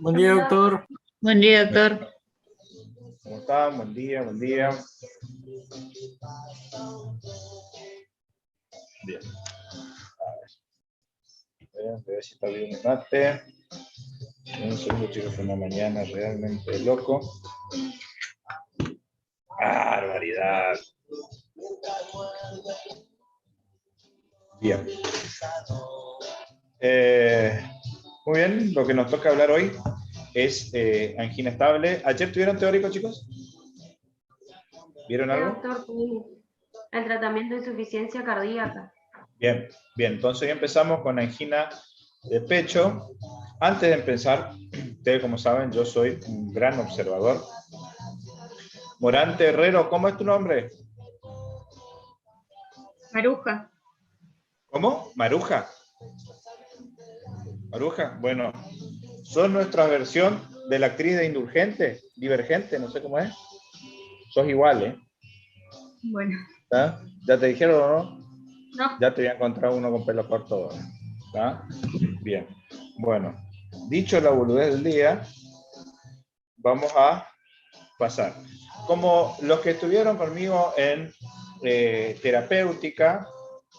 Buen día, doctor. Buen día, doctor. ¿Cómo están? Buen día, buen día. Bien. A ver si está bien el mate. Un segundo, chicos, fue una mañana realmente loco. ¡Barbaridad! Bien. Muy bien, lo que nos toca hablar hoy es angina estable. ¿Ayer tuvieron teórico, chicos? ¿Vieron Sí, algo? doctor, el tratamiento de insuficiencia cardíaca. Bien, bien. Entonces ya empezamos con angina de pecho. Antes de empezar, ustedes como saben, yo soy un gran observador. Morante Herrero, ¿cómo es tu nombre? Maruja. ¿Cómo? Maruja. Maruja, bueno, son nuestra versión de la actriz de Indulgente, Divergente, no sé cómo es. Sos igual, ¿eh? Bueno. ¿Está? ¿Ya te dijeron o no? No. Ya te voy a encontrar uno con pelo corto. ¿Está? Bien. Bueno, dicho la boludez del día, vamos a pasar. Como los que estuvieron conmigo en terapéutica,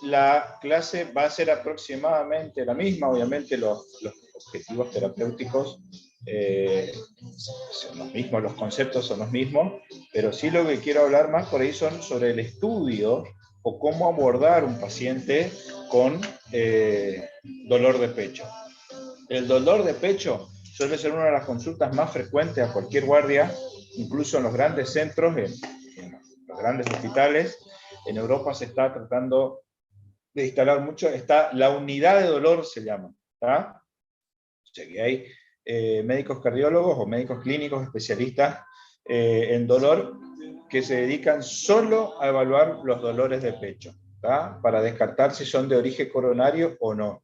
la clase va a ser aproximadamente la misma. Obviamente los objetivos terapéuticos son los mismos, los conceptos son los mismos, pero sí lo que quiero hablar más por ahí son sobre el estudio o cómo abordar un paciente con dolor de pecho. El dolor de pecho suele ser una de las consultas más frecuentes a cualquier guardia, incluso en los grandes centros, en los grandes hospitales. En Europa se está tratando de instalar mucho, está la unidad de dolor, se llama, ¿tá? O sea que hay médicos cardiólogos o médicos clínicos especialistas en dolor que se dedican solo a evaluar los dolores de pecho, ¿tá? Para descartar si son de origen coronario o no.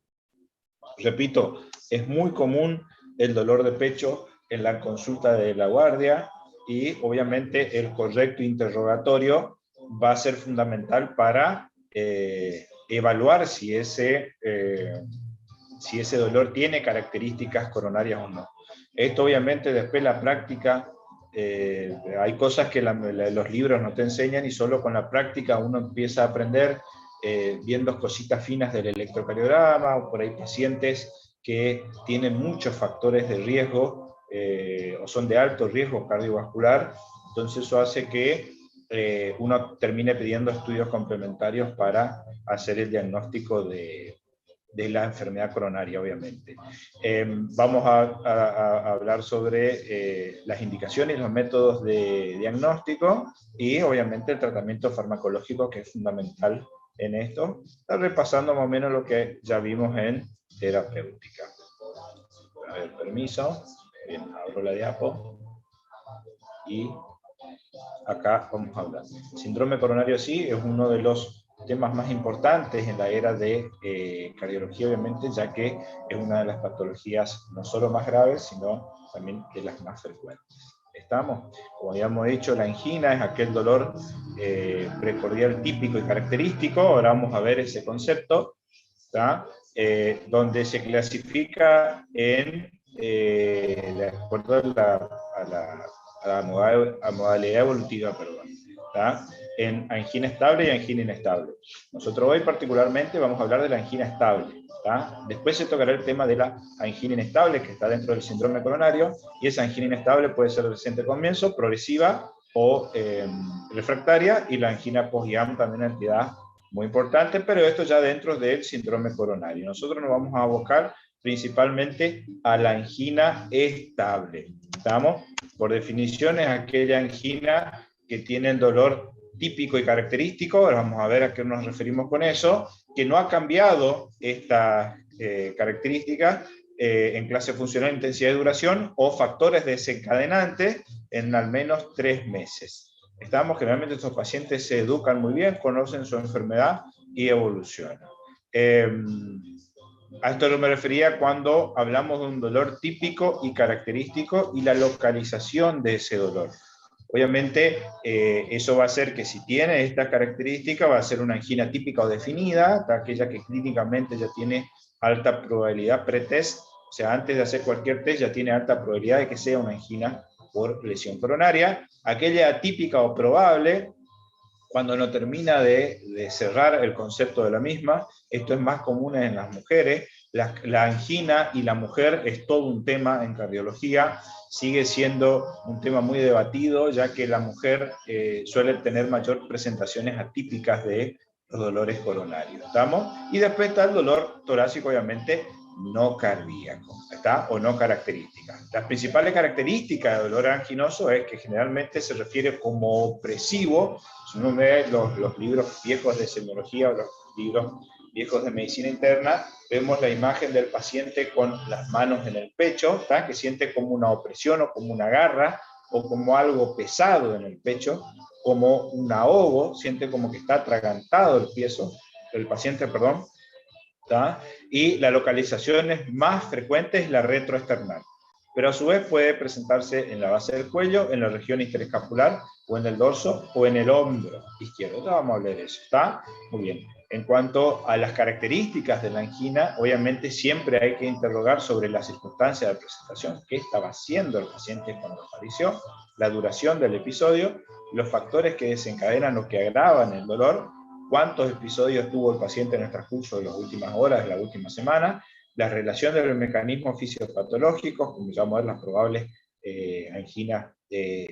Repito, es muy común el dolor de pecho en la consulta de la guardia y obviamente el correcto interrogatorio va a ser fundamental para evaluar si ese dolor tiene características coronarias o no. Esto obviamente después la práctica, hay cosas que los libros no te enseñan y solo con la práctica uno empieza a aprender viendo cositas finas del electrocardiograma, o por ahí pacientes que tienen muchos factores de riesgo o son de alto riesgo cardiovascular, entonces eso hace que uno termine pidiendo estudios complementarios para hacer el diagnóstico de la enfermedad coronaria, obviamente. Vamos a hablar sobre las indicaciones y los métodos de diagnóstico y obviamente el tratamiento farmacológico, que es fundamental en esto. Está repasando más o menos lo que ya vimos en terapéutica. A ver, permiso. Bien, abro la diapo. Y acá vamos a hablar. Síndrome coronario sí es uno de los temas más importantes en la era de cardiología, obviamente, ya que es una de las patologías no solo más graves, sino también de las más frecuentes. ¿Estamos? Como habíamos dicho, la angina es aquel dolor precordial típico y característico. Ahora vamos a ver ese concepto, donde se clasifica en, de acuerdo a la modalidad evolutiva, perdón, en angina estable y angina inestable. Nosotros hoy particularmente vamos a hablar de la angina estable. Después se tocará el tema de la angina inestable, que está dentro del síndrome coronario, y esa angina inestable puede ser reciente comienzo, progresiva o refractaria, y la angina post-IAM también es una entidad muy importante, pero esto ya dentro del síndrome coronario. Nosotros nos vamos a abocar principalmente a la angina estable. ¿Estamos? Por definición es aquella angina que tiene el dolor típico y característico. Ahora vamos a ver a qué nos referimos con eso, que no ha cambiado estas características en clase funcional, intensidad y duración, o factores desencadenantes en al menos 3 meses. Generalmente estos pacientes se educan muy bien, conocen su enfermedad y evolucionan. A esto me refería cuando hablamos de un dolor típico y característico y la localización de ese dolor. Obviamente, eso va a hacer que si tiene esta característica, va a ser una angina típica o definida, aquella que clínicamente ya tiene alta probabilidad pretest O sea, antes de hacer cualquier test ya tiene alta probabilidad de que sea una angina por lesión coronaria. Aquella atípica o probable, cuando no termina de cerrar el concepto de la misma, esto es más común en las mujeres. La angina y la mujer es todo un tema en cardiología, sigue siendo un tema muy debatido, ya que la mujer suele tener mayor presentaciones atípicas de los dolores coronarios, ¿estamos? Y después está el dolor torácico, obviamente, no cardíaco, ¿está? O no característica. Las principales características del dolor anginoso es que generalmente se refiere como opresivo. Si uno ve los libros viejos de semiología o los libros viejos de medicina interna, vemos la imagen del paciente con las manos en el pecho, ¿tá? Que siente como una opresión o como una garra o como algo pesado en el pecho, como un ahogo, siente como que está atragantado el paciente, perdón, ¿tá? Y la localización más frecuente es la retroesternal, pero a su vez puede presentarse en la base del cuello, en la región interescapular, o en el dorso, o en el hombro izquierdo. Ya vamos a hablar de eso, ¿está? Muy bien. En cuanto a las características de la angina, obviamente siempre hay que interrogar sobre las circunstancias de presentación, qué estaba haciendo el paciente cuando apareció, la duración del episodio, los factores que desencadenan o que agravan el dolor, cuántos episodios tuvo el paciente en el transcurso de las últimas horas, de la última semana, la relación de los mecanismos fisiopatológicos, como ya vamos a ver las probables anginas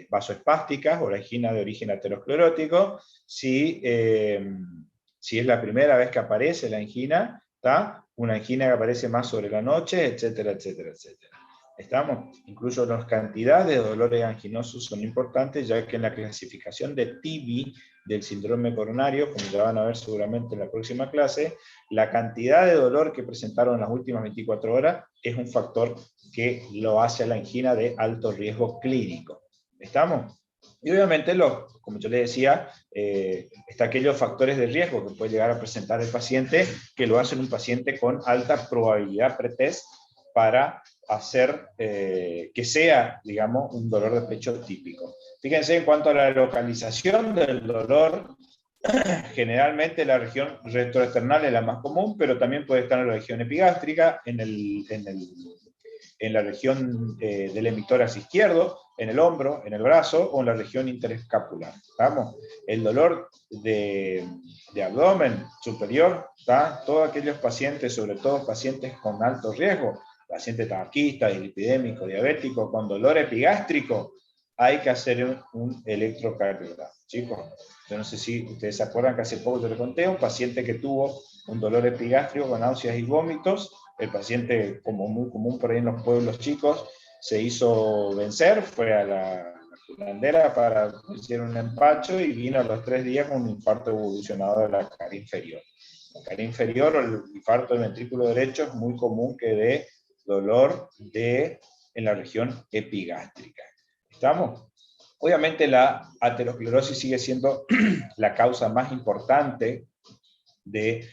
vasoespásticas o la angina de origen aterosclerótico, si es la primera vez que aparece la angina, ¿tá? Una angina que aparece más sobre la noche, etcétera, etcétera, etcétera. ¿Estamos? Incluso las cantidades de dolores anginosos son importantes, ya que en la clasificación de TIBI del síndrome coronario, como ya van a ver seguramente en la próxima clase, la cantidad de dolor que presentaron en las últimas 24 horas es un factor que lo hace a la angina de alto riesgo clínico. ¿Estamos? Y obviamente, como yo les decía, está aquellos factores de riesgo que puede llegar a presentar el paciente, que lo hacen un paciente con alta probabilidad pretest para hacer que sea, digamos, un dolor de pecho típico. Fíjense en cuanto a la localización del dolor, generalmente la región retroesternal es la más común, pero también puede estar en la región epigástrica, en la región del hemitórax izquierdo, en el hombro, en el brazo o en la región interescapular. ¿Vamos? El dolor de abdomen superior, ¿tá? Todos aquellos pacientes, sobre todo pacientes con alto riesgo, paciente tabaquista, dislipidémico, diabético, con dolor epigástrico, hay que hacer un electrocardiograma. Chicos, yo no sé si ustedes se acuerdan que hace poco yo les conté un paciente que tuvo un dolor epigástrico con náuseas y vómitos. El paciente, como muy común por ahí en los pueblos chicos, se hizo vencer, fue a la curandera para hacer un empacho y vino a los 3 días con un infarto evolucionado de la cara inferior. La cara inferior o el infarto del ventrículo derecho es muy común que dé dolor en la región epigástrica. ¿Estamos? Obviamente la aterosclerosis sigue siendo la causa más importante de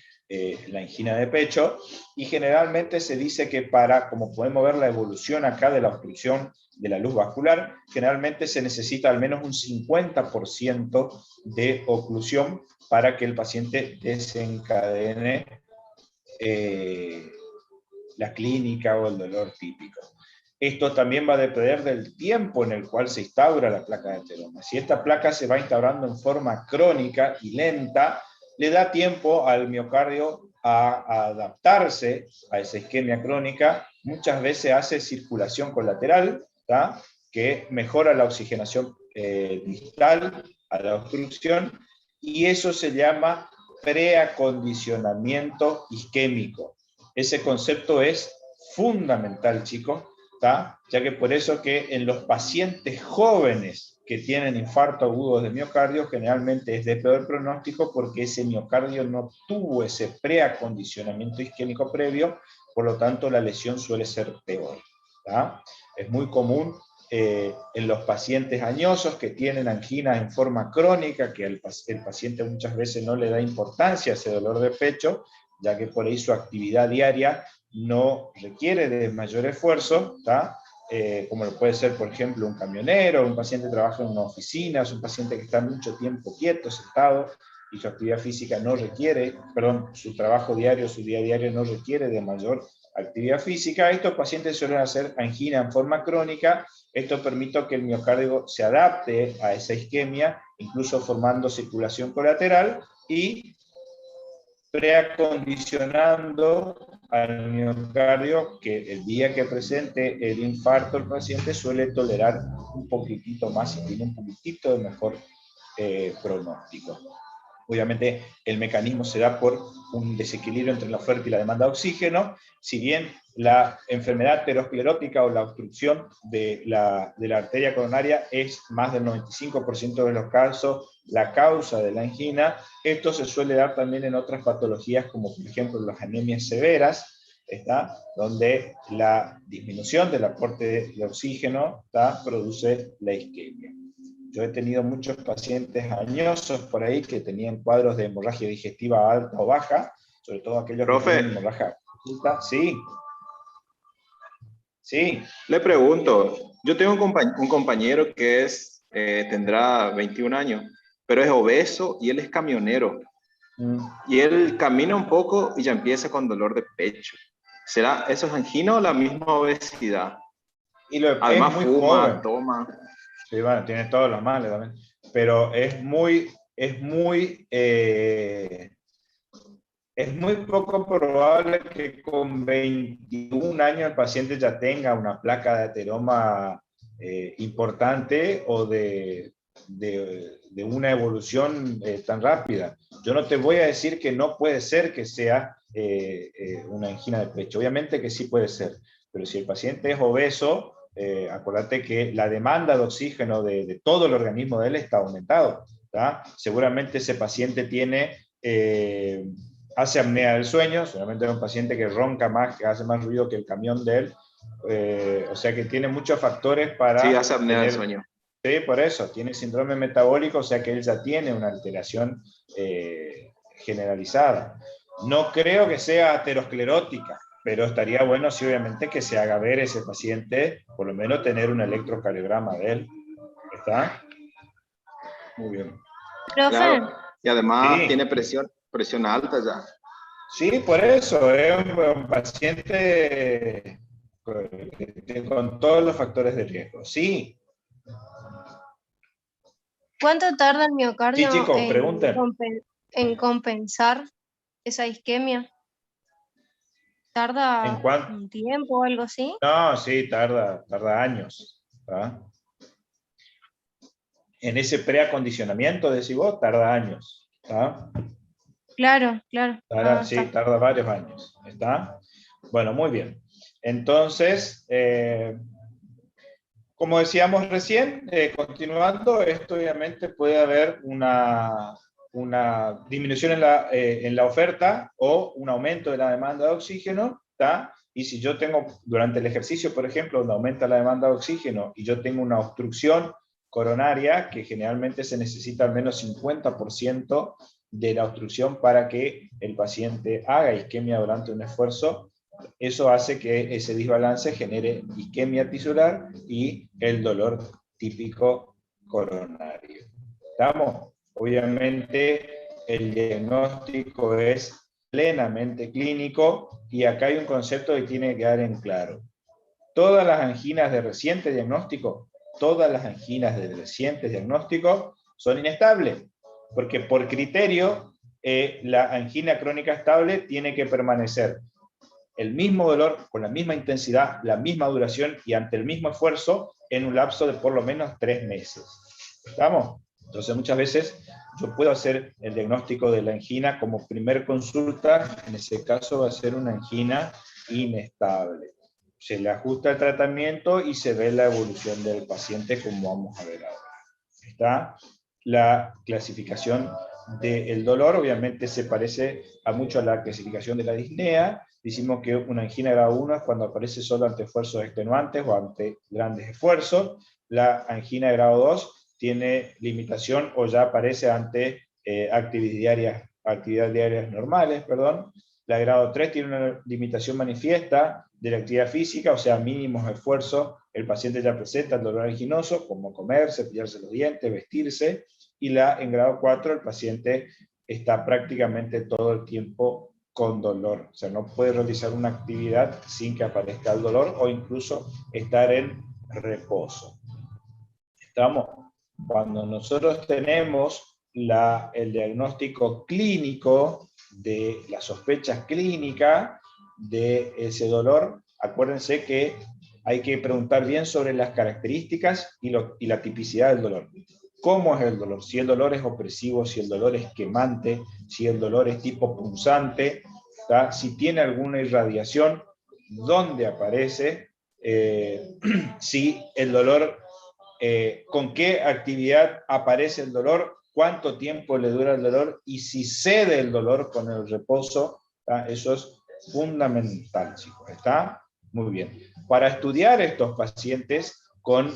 la angina de pecho, y generalmente se dice que como podemos ver la evolución acá de la obstrucción de la luz vascular, generalmente se necesita al menos un 50% de oclusión para que el paciente desencadene la clínica o el dolor típico. Esto también va a depender del tiempo en el cual se instaura la placa de ateroma. Si esta placa se va instaurando en forma crónica y lenta, le da tiempo al miocardio a adaptarse a esa isquemia crónica. Muchas veces hace circulación colateral, ¿tá? Que mejora la oxigenación distal a la obstrucción, y eso se llama preacondicionamiento isquémico. Ese concepto es fundamental, chicos, ¿tá? Ya que por eso que en los pacientes jóvenes que tienen infarto agudo de miocardio, generalmente es de peor pronóstico porque ese miocardio no tuvo ese preacondicionamiento isquémico previo, por lo tanto la lesión suele ser peor, ¿tá? Es muy común en los pacientes añosos que tienen angina en forma crónica, que el paciente muchas veces no le da importancia a ese dolor de pecho, ya que por ahí su actividad diaria no requiere de mayor esfuerzo, ¿tá? Como lo puede ser, por ejemplo, un camionero, un paciente que trabaja en una oficina, es un paciente que está mucho tiempo quieto, sentado, y su actividad física no requiere, perdón, su trabajo diario, su día a diario no requiere de mayor actividad física, estos pacientes suelen hacer angina en forma crónica. Esto permite que el miocardio se adapte a esa isquemia, incluso formando circulación colateral y preacondicionando al miocardio que el día que presente el infarto el paciente suele tolerar un poquitito más y tiene un poquitito de mejor pronóstico. Obviamente el mecanismo se da por un desequilibrio entre la oferta y la demanda de oxígeno. Si bien la enfermedad aterosclerótica o la obstrucción de la arteria coronaria es más del 95% de los casos la causa de la angina, esto se suele dar también en otras patologías como por ejemplo las anemias severas, ¿está? Donde la disminución del aporte de oxígeno, ¿está? Produce la isquemia. Yo he tenido muchos pacientes añosos por ahí que tenían cuadros de hemorragia digestiva alta o baja, sobre todo aquellos que tienen hemorragia oculta. Sí. Sí. Le pregunto, yo tengo un compañero que tendrá 21 años, pero es obeso y él es camionero. Y él camina un poco y ya empieza con dolor de pecho. ¿Será eso es angina o la misma obesidad? Y además muy fuma, joven. toma. Sí, bueno, tiene todos los males también. Pero es muy poco probable que con 21 años el paciente ya tenga una placa de ateroma importante o de una evolución tan rápida. Yo no te voy a decir que no puede ser que sea una angina de pecho. Obviamente que sí puede ser. Pero si el paciente es obeso, acuérdate que la demanda de oxígeno de todo el organismo de él está aumentado, ¿tá? Seguramente ese paciente hace apnea del sueño, seguramente es un paciente que ronca más, que hace más ruido que el camión de él, o sea que tiene muchos factores para... Sí, hace apnea del sueño. Sí, por eso, tiene síndrome metabólico, o sea que él ya tiene una alteración generalizada. No creo que sea aterosclerótica, pero estaría bueno, sí, obviamente, que se haga ver ese paciente, por lo menos tener un electrocardiograma de él. ¿Está? Muy bien. Profe. Claro. Y además Sí. tiene presión alta ya. Sí, por eso, es un paciente con todos los factores de riesgo. Sí. ¿Cuánto tarda el miocardio Sí, chicos, pregunten. en compensar esa isquemia? ¿Tarda ¿En cuánto? un tiempo o algo así? No, sí, tarda años. ¿Tá? En ese preacondicionamiento, decís vos, tarda años. ¿Tá? Claro. Sí, tarda varios años. ¿Está? Bueno, muy bien. Entonces, como decíamos recién, continuando, esto obviamente puede haber una disminución en la oferta o un aumento de la demanda de oxígeno, ¿tá? Y si yo tengo, durante el ejercicio, por ejemplo, donde aumenta la demanda de oxígeno y yo tengo una obstrucción coronaria, que generalmente se necesita al menos 50% de la obstrucción para que el paciente haga isquemia durante un esfuerzo, eso hace que ese desbalance genere isquemia tisular y el dolor típico coronario. ¿Estamos? Obviamente el diagnóstico es plenamente clínico y acá hay un concepto que tiene que quedar en claro. Todas las anginas de reciente diagnóstico son inestables, porque por criterio la angina crónica estable tiene que permanecer el mismo dolor, con la misma intensidad, la misma duración y ante el mismo esfuerzo en un lapso de por lo menos 3 meses. ¿Estamos? Entonces muchas veces yo puedo hacer el diagnóstico de la angina como primer consulta, en ese caso va a ser una angina inestable. Se le ajusta el tratamiento y se ve la evolución del paciente como vamos a ver ahora. Está la clasificación del dolor, obviamente se parece mucho a la clasificación de la disnea. Decimos que una angina grado 1 es cuando aparece solo ante esfuerzos extenuantes o ante grandes esfuerzos. La angina de grado 2 tiene limitación o ya aparece ante actividades diarias normales, perdón. La de grado 3 tiene una limitación manifiesta de la actividad física, o sea, mínimos esfuerzos, el paciente ya presenta el dolor anginoso, como comer, cepillarse los dientes, vestirse, y en grado 4 el paciente está prácticamente todo el tiempo con dolor. O sea, no puede realizar una actividad sin que aparezca el dolor o incluso estar en reposo. ¿Estamos? Cuando nosotros tenemos el diagnóstico clínico de las sospechas clínicas de ese dolor, acuérdense que hay que preguntar bien sobre las características y la tipicidad del dolor. ¿Cómo es el dolor? Si el dolor es opresivo, si el dolor es quemante, si el dolor es tipo punzante, ¿tá? Si tiene alguna irradiación, ¿dónde aparece? Si el dolor, con qué actividad aparece el dolor, cuánto tiempo le dura el dolor y si cede el dolor con el reposo, ¿tá? Eso es fundamental, chicos. ¿Está? Muy bien. Para estudiar estos pacientes con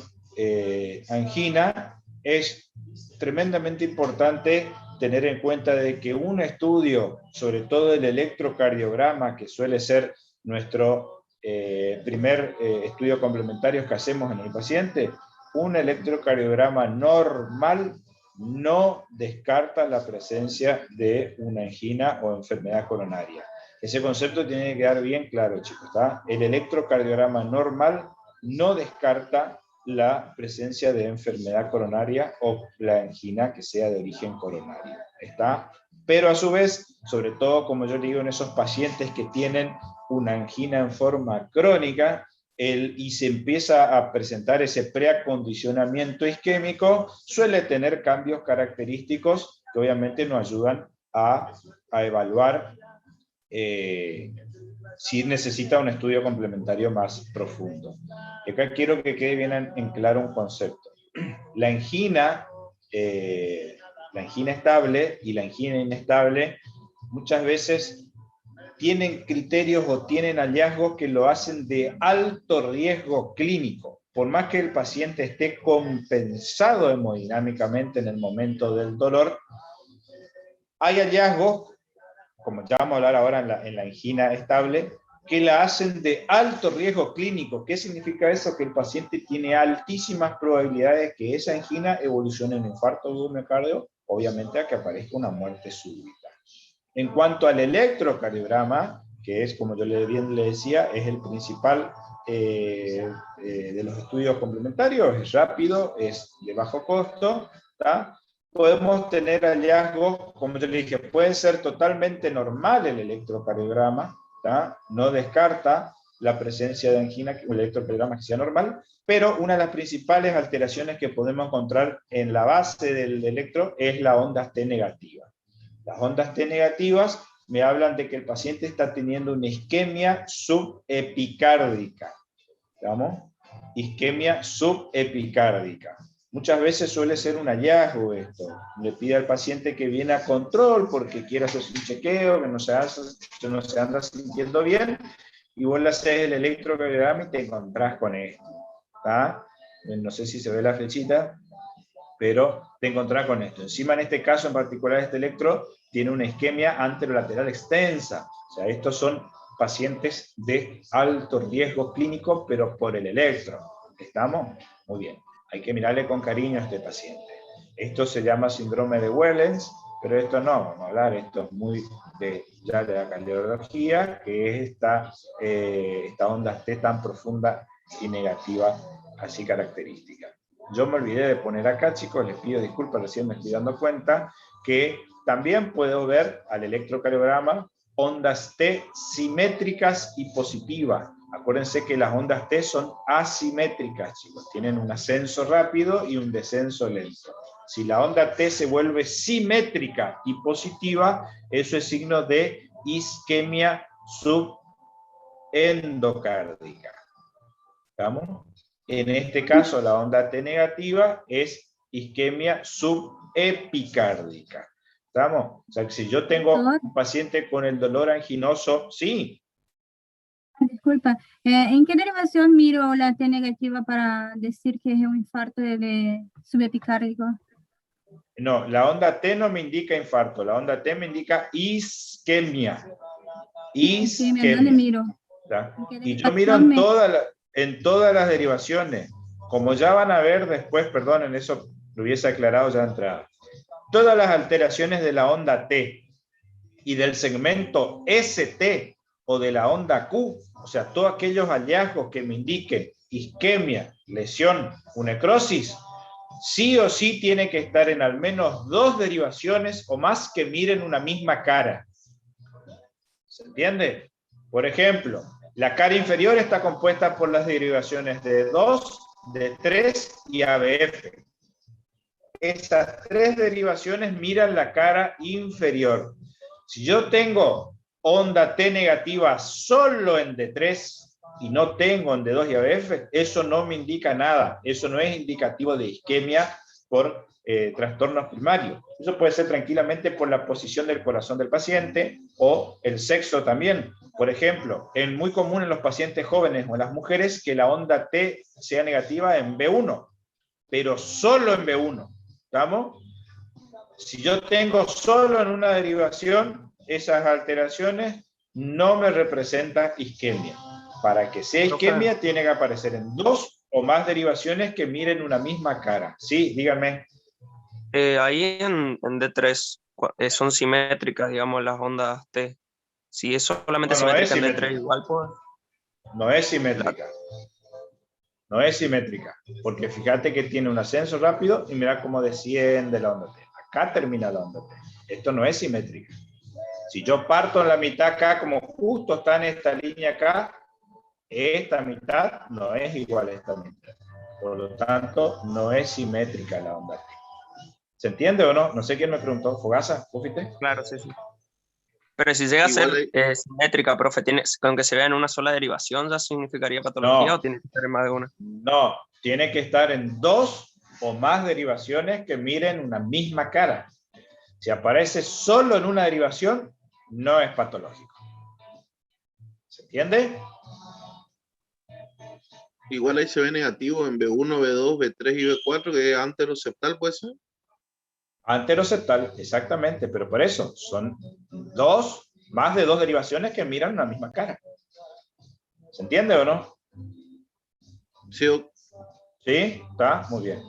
angina, es tremendamente importante tener en cuenta de que un estudio, sobre todo el electrocardiograma, que suele ser nuestro primer estudio complementario que hacemos en el paciente, un electrocardiograma normal no descarta la presencia de una angina o enfermedad coronaria. Ese concepto tiene que quedar bien claro, chicos, ¿está? El electrocardiograma normal no descarta la presencia de enfermedad coronaria o la angina que sea de origen coronario, ¿está? Pero a su vez, sobre todo, como yo digo, en esos pacientes que tienen una angina en forma crónica, y se empieza a presentar ese preacondicionamiento isquémico, suele tener cambios característicos que obviamente nos ayudan a evaluar si necesita un estudio complementario más profundo. Y acá quiero que quede bien en claro un concepto. La angina estable y la angina inestable muchas veces tienen criterios o tienen hallazgos que lo hacen de alto riesgo clínico. Por más que el paciente esté compensado hemodinámicamente en el momento del dolor, hay hallazgos, como ya vamos a hablar ahora en la angina estable, que la hacen de alto riesgo clínico. ¿Qué significa eso? Que el paciente tiene altísimas probabilidades que esa angina evolucione en infarto de miocardio, obviamente a que aparezca una muerte súbita. En cuanto al electrocardiograma, que es, como yo bien le decía, es el principal de los estudios complementarios, es rápido, es de bajo costo, ¿tá? Podemos tener hallazgos, como yo le dije, puede ser totalmente normal el electrocardiograma, ¿tá? No descarta la presencia de angina, el electrocardiograma que sea normal, pero una de las principales alteraciones que podemos encontrar en la base del electro es la onda T negativa. Las ondas T negativas me hablan de que el paciente está teniendo una isquemia subepicárdica. ¿Estamos? Isquemia subepicárdica. Muchas veces suele ser un hallazgo esto. Le pide al paciente que viene a control porque quiere hacerse un chequeo, que no se anda sintiendo bien, y vos le haces el electrocardiograma y te encontrás con esto. ¿Tá? No sé si se ve la flechita, pero te encontrás con esto. Encima, en este caso en particular, este electro tiene una isquemia anterolateral extensa. O sea, estos son pacientes de alto riesgo clínico, pero por el electro. ¿Estamos? Muy bien. Hay que mirarle con cariño a este paciente. Esto se llama síndrome de Wellens, pero esto no, vamos a hablar, esto es muy ya de la cardiología, que es esta onda T tan profunda y negativa, así característica. Yo me olvidé de poner acá, chicos, les pido disculpas, recién me estoy dando cuenta, que también puedo ver al electrocardiograma ondas T simétricas y positivas. Acuérdense que las ondas T son asimétricas, chicos, tienen un ascenso rápido y un descenso lento. Si la onda T se vuelve simétrica y positiva, eso es signo de isquemia subendocárdica. ¿Estamos? En este caso, la onda T negativa es isquemia subepicárdica. ¿Estamos? O sea, que si yo tengo un paciente con el dolor anginoso, sí. Disculpa, ¿en qué derivación miro la T negativa para decir que es un infarto subepicárdico? No, la onda T no me indica infarto, la onda T me indica isquemia. Isquemia. ¿Dónde miro? Y yo miro en todas las derivaciones. Como ya van a ver después, perdonen, eso lo hubiese aclarado ya de entrada. Todas las alteraciones de la onda T y del segmento ST o de la onda Q, o sea, todos aquellos hallazgos que me indiquen isquemia, lesión o necrosis, sí o sí tiene que estar en al menos 2 derivaciones o más que miren una misma cara. ¿Se entiende? Por ejemplo, la cara inferior está compuesta por las derivaciones de 2, de 3 y ABF. Esas 3 derivaciones miran la cara inferior. Si yo tengo onda T negativa solo en D3 y no tengo en D2 y ABF, eso no me indica nada. Eso no es indicativo de isquemia por trastornos primarios. Eso puede ser tranquilamente por la posición del corazón del paciente o el sexo también. Por ejemplo, es muy común en los pacientes jóvenes o en las mujeres que la onda T sea negativa en B1, pero solo en B1. ¿Estamos? Si yo tengo solo en una derivación, esas alteraciones no me representan isquemia. Para que sea isquemia, tiene que aparecer en 2 o más derivaciones que miren una misma cara. Sí, dígame. Ahí en D3 son simétricas, digamos, las ondas T. Si es solamente No, no es simétrica en simétrica. D3, igual pues. No es simétrica. No es simétrica. Porque fíjate que tiene un ascenso rápido y mira cómo desciende la onda T. Acá termina la onda T. Esto no es simétrica. Si yo parto en la mitad acá, como justo está en esta línea acá, esta mitad no es igual a esta mitad. Por lo tanto, no es simétrica la onda T. ¿Se entiende o no? No sé quién me preguntó. ¿Fogaza? ¿Vos fuiste? Claro, sí, sí. Pero si llega a ser simétrica, profe, aunque se vea en una sola derivación, ¿ya significaría patología o tiene que estar en más de una? No, tiene que estar en 2 o más derivaciones que miren una misma cara. Si aparece solo en una derivación, no es patológico. ¿Se entiende? Igual ahí se ve negativo en B1, B2, B3 y B4, que es anteroceptal, ¿puede ser? Anteroceptal, exactamente, pero por eso son más de 2 derivaciones que miran una misma cara. ¿Se entiende o no? Sí. ¿Sí? ¿Está? Muy bien.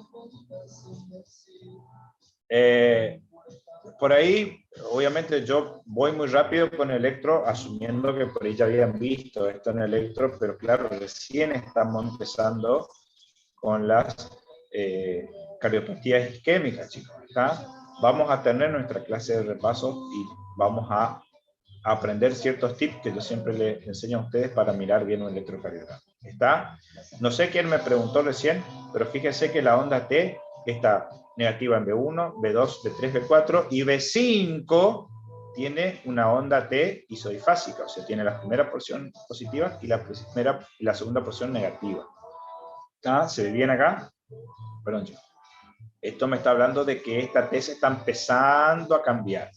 Por ahí, obviamente yo voy muy rápido con electro, asumiendo que por ahí ya habían visto esto en electro, pero claro, recién estamos empezando con las cardiopatías isquémicas, chicos. ¿Está? Vamos a tener nuestra clase de repaso y vamos a aprender ciertos tips que yo siempre les enseño a ustedes para mirar bien un electrocardiograma. ¿Está? No sé quién me preguntó recién, pero fíjense que la onda T está negativa en B1, B2, B3, B4 y B5 tiene una onda T isodifásica, o sea, tiene la primera porción positiva y la segunda porción negativa. ¿Está? ¿Se ve bien acá? Perdón, chicos. Esto me está hablando de que esta T se está empezando a cambiar.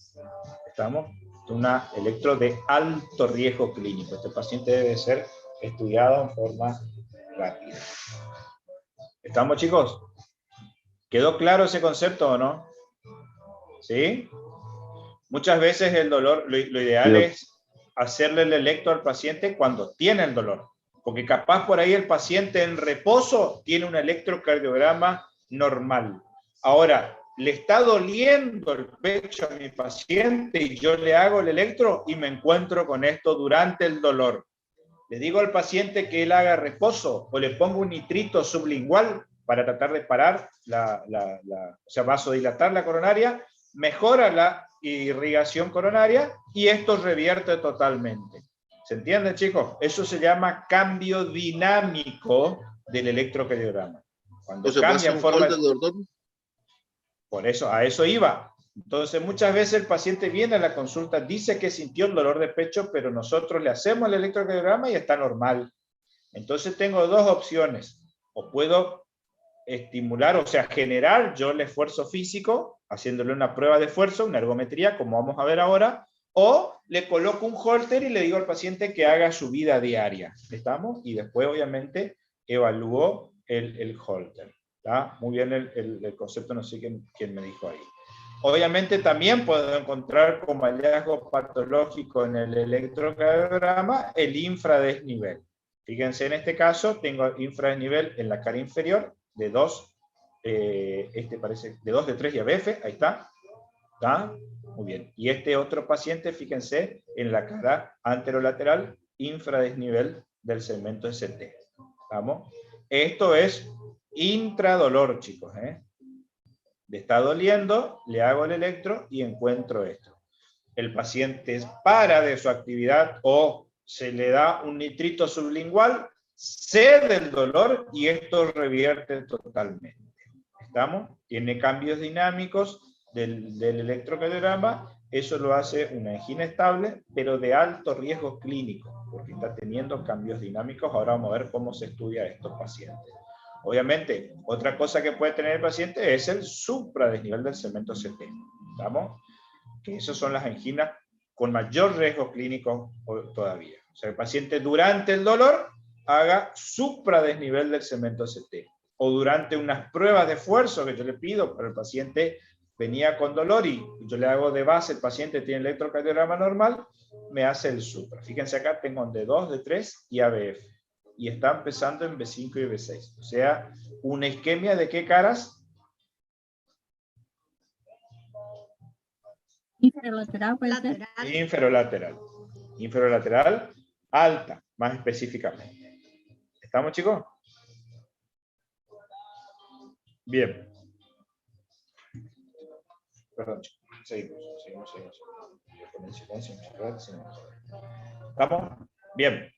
¿Estamos? Una electro de alto riesgo clínico. Este paciente debe ser estudiado en forma rápida. ¿Estamos, chicos? ¿Quedó claro ese concepto o no? ¿Sí? Muchas veces el dolor, lo ideal es hacerle el electro al paciente cuando tiene el dolor. Porque capaz por ahí el paciente en reposo tiene un electrocardiograma normal. Ahora, le está doliendo el pecho a mi paciente y yo le hago el electro y me encuentro con esto durante el dolor. Le digo al paciente que él haga reposo o le pongo un nitrito sublingual para tratar de parar o sea, vasodilatar la coronaria, mejora la irrigación coronaria y esto revierte totalmente. ¿Se entiende, chicos? Eso se llama cambio dinámico del electrocardiograma. Cuando cambia en forma... Por eso, a eso iba. Entonces, muchas veces el paciente viene a la consulta, dice que sintió el dolor de pecho, pero nosotros le hacemos el electrocardiograma y está normal. Entonces, tengo 2 opciones. O puedo estimular, o sea, generar yo el esfuerzo físico, haciéndole una prueba de esfuerzo, una ergometría, como vamos a ver ahora, o le coloco un holter y le digo al paciente que haga su vida diaria. ¿Estamos? Y después, obviamente, evalúo el holter. ¿Está? Muy bien el concepto, no sé quién me dijo ahí. Obviamente también puedo encontrar como hallazgo patológico en el electrocardiograma el infradesnivel. Fíjense, en este caso tengo infradesnivel en la cara inferior de 2, de 3 y ABF, ahí está. ¿Está? Muy bien. Y este otro paciente, fíjense, en la cara anterolateral, infradesnivel del segmento ST. ¿Vamos? Esto es intradolor, chicos. Le está doliendo, le hago el electro y encuentro esto. El paciente para de su actividad o se le da un nitrito sublingual, cede el dolor y esto revierte totalmente. ¿Estamos? Tiene cambios dinámicos del electrocardiograma, eso lo hace una angina estable, pero de alto riesgo clínico, porque está teniendo cambios dinámicos. Ahora vamos a ver cómo se estudia a estos pacientes. Obviamente, otra cosa que puede tener el paciente es el supradesnivel del segmento CT. ¿Estamos? Que esas son las anginas con mayor riesgo clínico todavía. O sea, el paciente durante el dolor haga supradesnivel del segmento CT. O durante unas pruebas de esfuerzo que yo le pido, pero el paciente venía con dolor y yo le hago de base, el paciente tiene electrocardiograma normal, me hace el supra. Fíjense acá, tengo D2, D3 y ABF. Y está empezando en B5 y B6. O sea, una isquemia de qué caras? Inferolateral, puede ser. Inferolateral. Inferolateral alta, más específicamente. ¿Estamos, chicos? Bien. Perdón, chicos. Seguimos. ¿Estamos? Bien.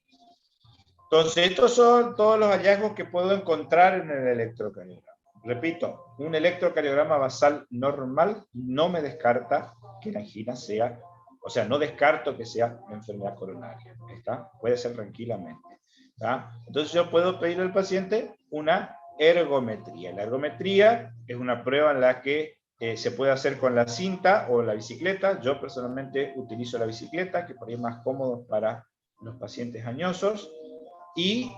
Entonces, estos son todos los hallazgos que puedo encontrar en el electrocardiograma. Repito, un electrocardiograma basal normal no me descarta que la angina sea, o sea, no descarto que sea enfermedad coronaria. ¿Está? Puede ser tranquilamente. ¿Está? Entonces yo puedo pedirle al paciente una ergometría. La ergometría es una prueba en la que se puede hacer con la cinta o la bicicleta. Yo personalmente utilizo la bicicleta, que por ahí es más cómodo para los pacientes añosos. Y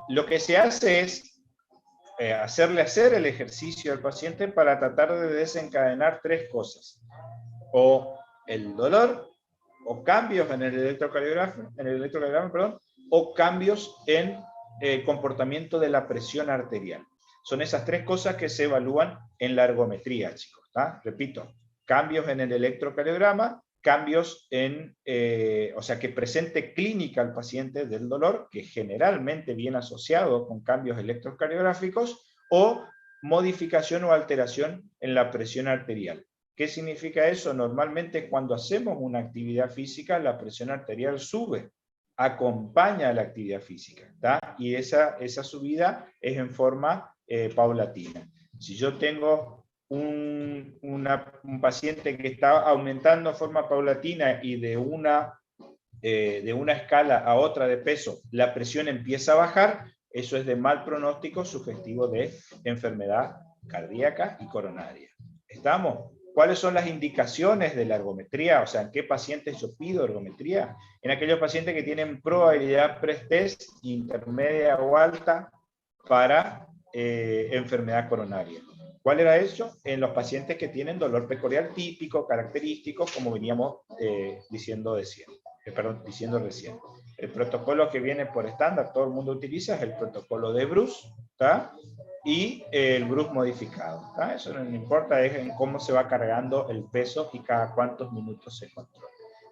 lo que se hace es hacerle hacer el ejercicio al paciente para tratar de desencadenar tres cosas. O el dolor, o cambios en el electrocardiograma, o cambios en el comportamiento de la presión arterial. Son esas tres cosas que se evalúan en la ergometría, chicos. ¿Tá? Repito, cambios en el electrocardiograma, cambios en, o sea, que presente clínica al paciente del dolor, que generalmente viene asociado con cambios electrocardiográficos, o modificación o alteración en la presión arterial. ¿Qué significa eso? Normalmente cuando hacemos una actividad física, la presión arterial sube, acompaña a la actividad física, ¿tá? Y esa subida es en forma paulatina. Si yo tengo un paciente que está aumentando de forma paulatina y de una escala a otra de peso, la presión empieza a bajar, eso es de mal pronóstico sugestivo de enfermedad cardíaca y coronaria. ¿Estamos? ¿Cuáles son las indicaciones de la ergometría? O sea, ¿en qué pacientes yo pido ergometría? En aquellos pacientes que tienen probabilidad pre-test intermedia o alta para enfermedad coronaria. ¿Cuál era eso? En los pacientes que tienen dolor precordial típico, característico, como veníamos diciendo recién. El protocolo que viene por estándar, todo el mundo utiliza, es el protocolo de Bruce, ¿tá? Y el Bruce modificado. ¿Tá? Eso no importa, es en cómo se va cargando el peso y cada cuántos minutos se controla.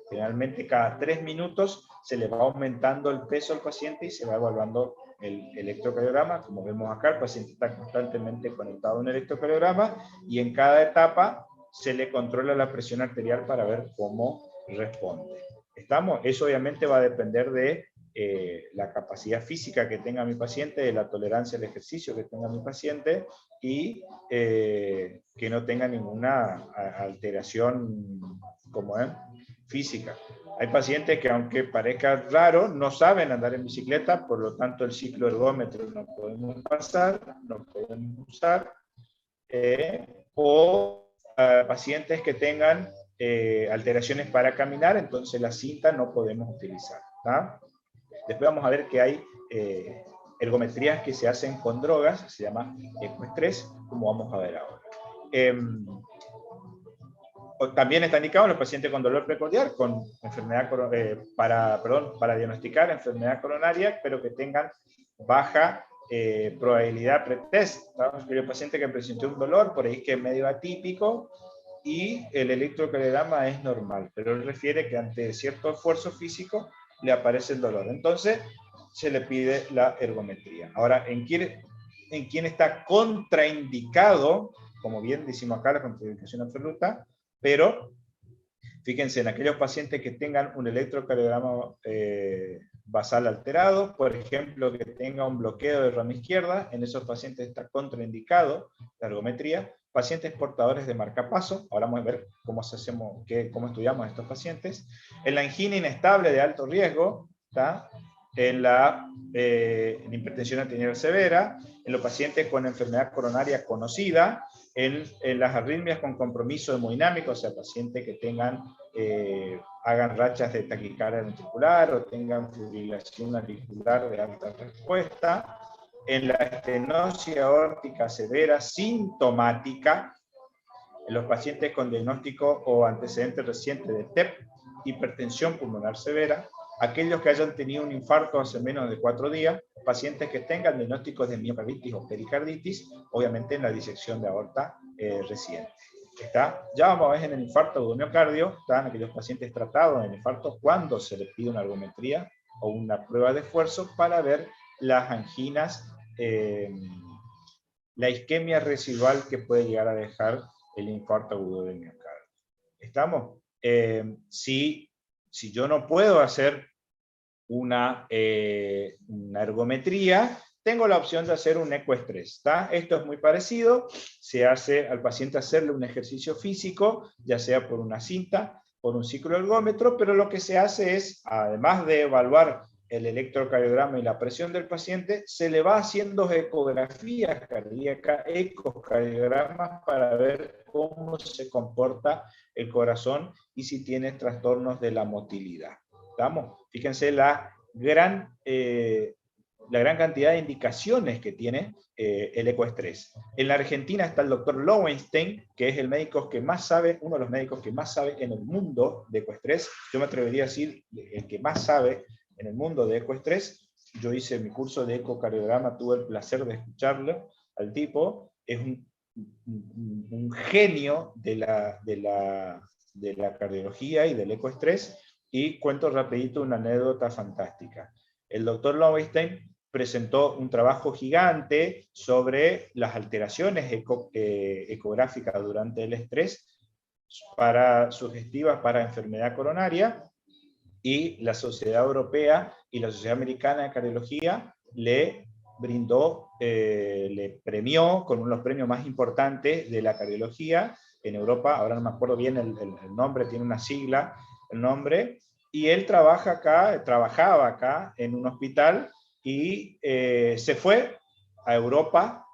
Generalmente cada 3 minutos se le va aumentando el peso al paciente y se va evaluando el electrocardiograma. Como vemos acá, el paciente está constantemente conectado a un electrocardiograma y en cada etapa se le controla la presión arterial para ver cómo responde. ¿Estamos? Eso obviamente va a depender de la capacidad física que tenga mi paciente, de la tolerancia al ejercicio que tenga mi paciente y que no tenga ninguna alteración como física. Hay pacientes que, aunque parezca raro, no saben andar en bicicleta, por lo tanto el ciclo ergómetro no podemos pasar, no podemos usar, o pacientes que tengan alteraciones para caminar, entonces la cinta no podemos utilizar. ¿Tá? Después vamos a ver que hay ergometrías que se hacen con drogas, se llama ecoestrés, como vamos a ver ahora. También está indicado en los pacientes con dolor precordial, con enfermedad para diagnosticar enfermedad coronaria, pero que tengan baja probabilidad pretest. Aquellos pacientes que presentó un dolor, por ahí que es medio atípico, y el electrocardiograma es normal, pero él refiere que ante cierto esfuerzo físico le aparece el dolor. Entonces se le pide la ergometría. Ahora, ¿en quién está contraindicado? Como bien decimos acá, la contraindicación absoluta, pero fíjense, en aquellos pacientes que tengan un electrocardiograma basal alterado, por ejemplo, que tenga un bloqueo de rama izquierda, en esos pacientes está contraindicado la ergometría. Pacientes portadores de marcapaso, ahora vamos a ver cómo estudiamos a estos pacientes. En la angina inestable de alto riesgo, ¿tá? En la hipertensión arterial severa, en los pacientes con enfermedad coronaria conocida, en las arritmias con compromiso hemodinámico, o sea, pacientes que hagan rachas de taquicardia ventricular o tengan fibrilación auricular de alta respuesta, en la estenosis aórtica severa sintomática, en los pacientes con diagnóstico o antecedente reciente de TEP, hipertensión pulmonar severa, aquellos que hayan tenido un infarto hace menos de 4 días, pacientes que tengan diagnósticos de miocarditis o pericarditis, obviamente en la disección de aorta reciente. ¿Está? Ya vamos a ver en el infarto de miocardio, están aquellos pacientes tratados en infarto cuando se les pide una ergometría o una prueba de esfuerzo para ver las anginas, la isquemia residual que puede llegar a dejar el infarto agudo del miocardio. ¿Estamos? Si yo no puedo hacer una ergometría, tengo la opción de hacer un ecoestrés. ¿Tá? Esto es muy parecido, se hace al paciente hacerle un ejercicio físico, ya sea por una cinta, por un cicloergómetro, pero lo que se hace es, además de evaluar el electrocardiograma y la presión del paciente, se le va haciendo ecografías cardíacas, ecocardiogramas para ver cómo se comporta el corazón y si tiene trastornos de la motilidad. ¿Estamos? Fíjense la gran cantidad de indicaciones que tiene el ecoestrés. En la Argentina está el doctor Lowenstein, que es el médico que más sabe, uno de los médicos que más sabe en el mundo de ecoestrés. Yo me atrevería a decir el que más sabe en el mundo de ecoestrés. Yo hice mi curso de ecocardiograma, tuve el placer de escucharlo al tipo. Es un genio de la cardiología y del ecoestrés. Y cuento rapidito una anécdota fantástica. El doctor Lowenstein presentó un trabajo gigante sobre las alteraciones ecográficas durante el estrés sugestivas para enfermedad coronaria, y la Sociedad Europea y la Sociedad Americana de Cardiología le premió con uno de los premios más importantes de la cardiología en Europa. Ahora no me acuerdo bien el nombre, tiene una sigla el nombre, y él trabajaba acá en un hospital y se fue a Europa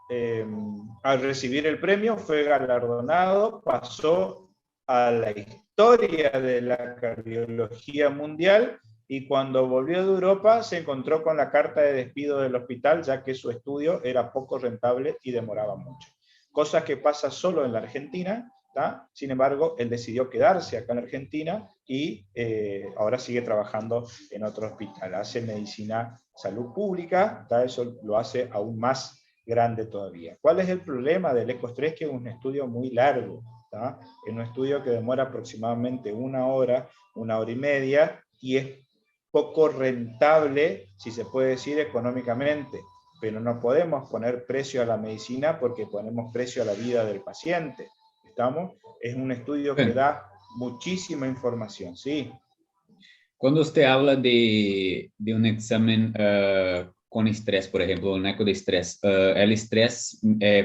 a recibir el premio, fue galardonado, pasó a la historia de la cardiología mundial, y cuando volvió de Europa se encontró con la carta de despido del hospital, ya que su estudio era poco rentable y demoraba mucho. Cosa que pasa solo en la Argentina. ¿Tá? Sin embargo, él decidió quedarse acá en Argentina y ahora sigue trabajando en otro hospital. Hace medicina, salud pública, ¿tá? Eso lo hace aún más grande todavía. ¿Cuál es el problema del ecoestrés? Que es un estudio muy largo. ¿Tá? Es un estudio que demora aproximadamente 1 hora, 1 hora y media, y es poco rentable, si se puede decir, económicamente. Pero no podemos poner precio a la medicina porque ponemos precio a la vida del paciente. ¿Estamos? Es un estudio que da muchísima información, ¿sí? Cuando usted habla de un examen con estrés, por ejemplo, un eco de estrés, ¿el estrés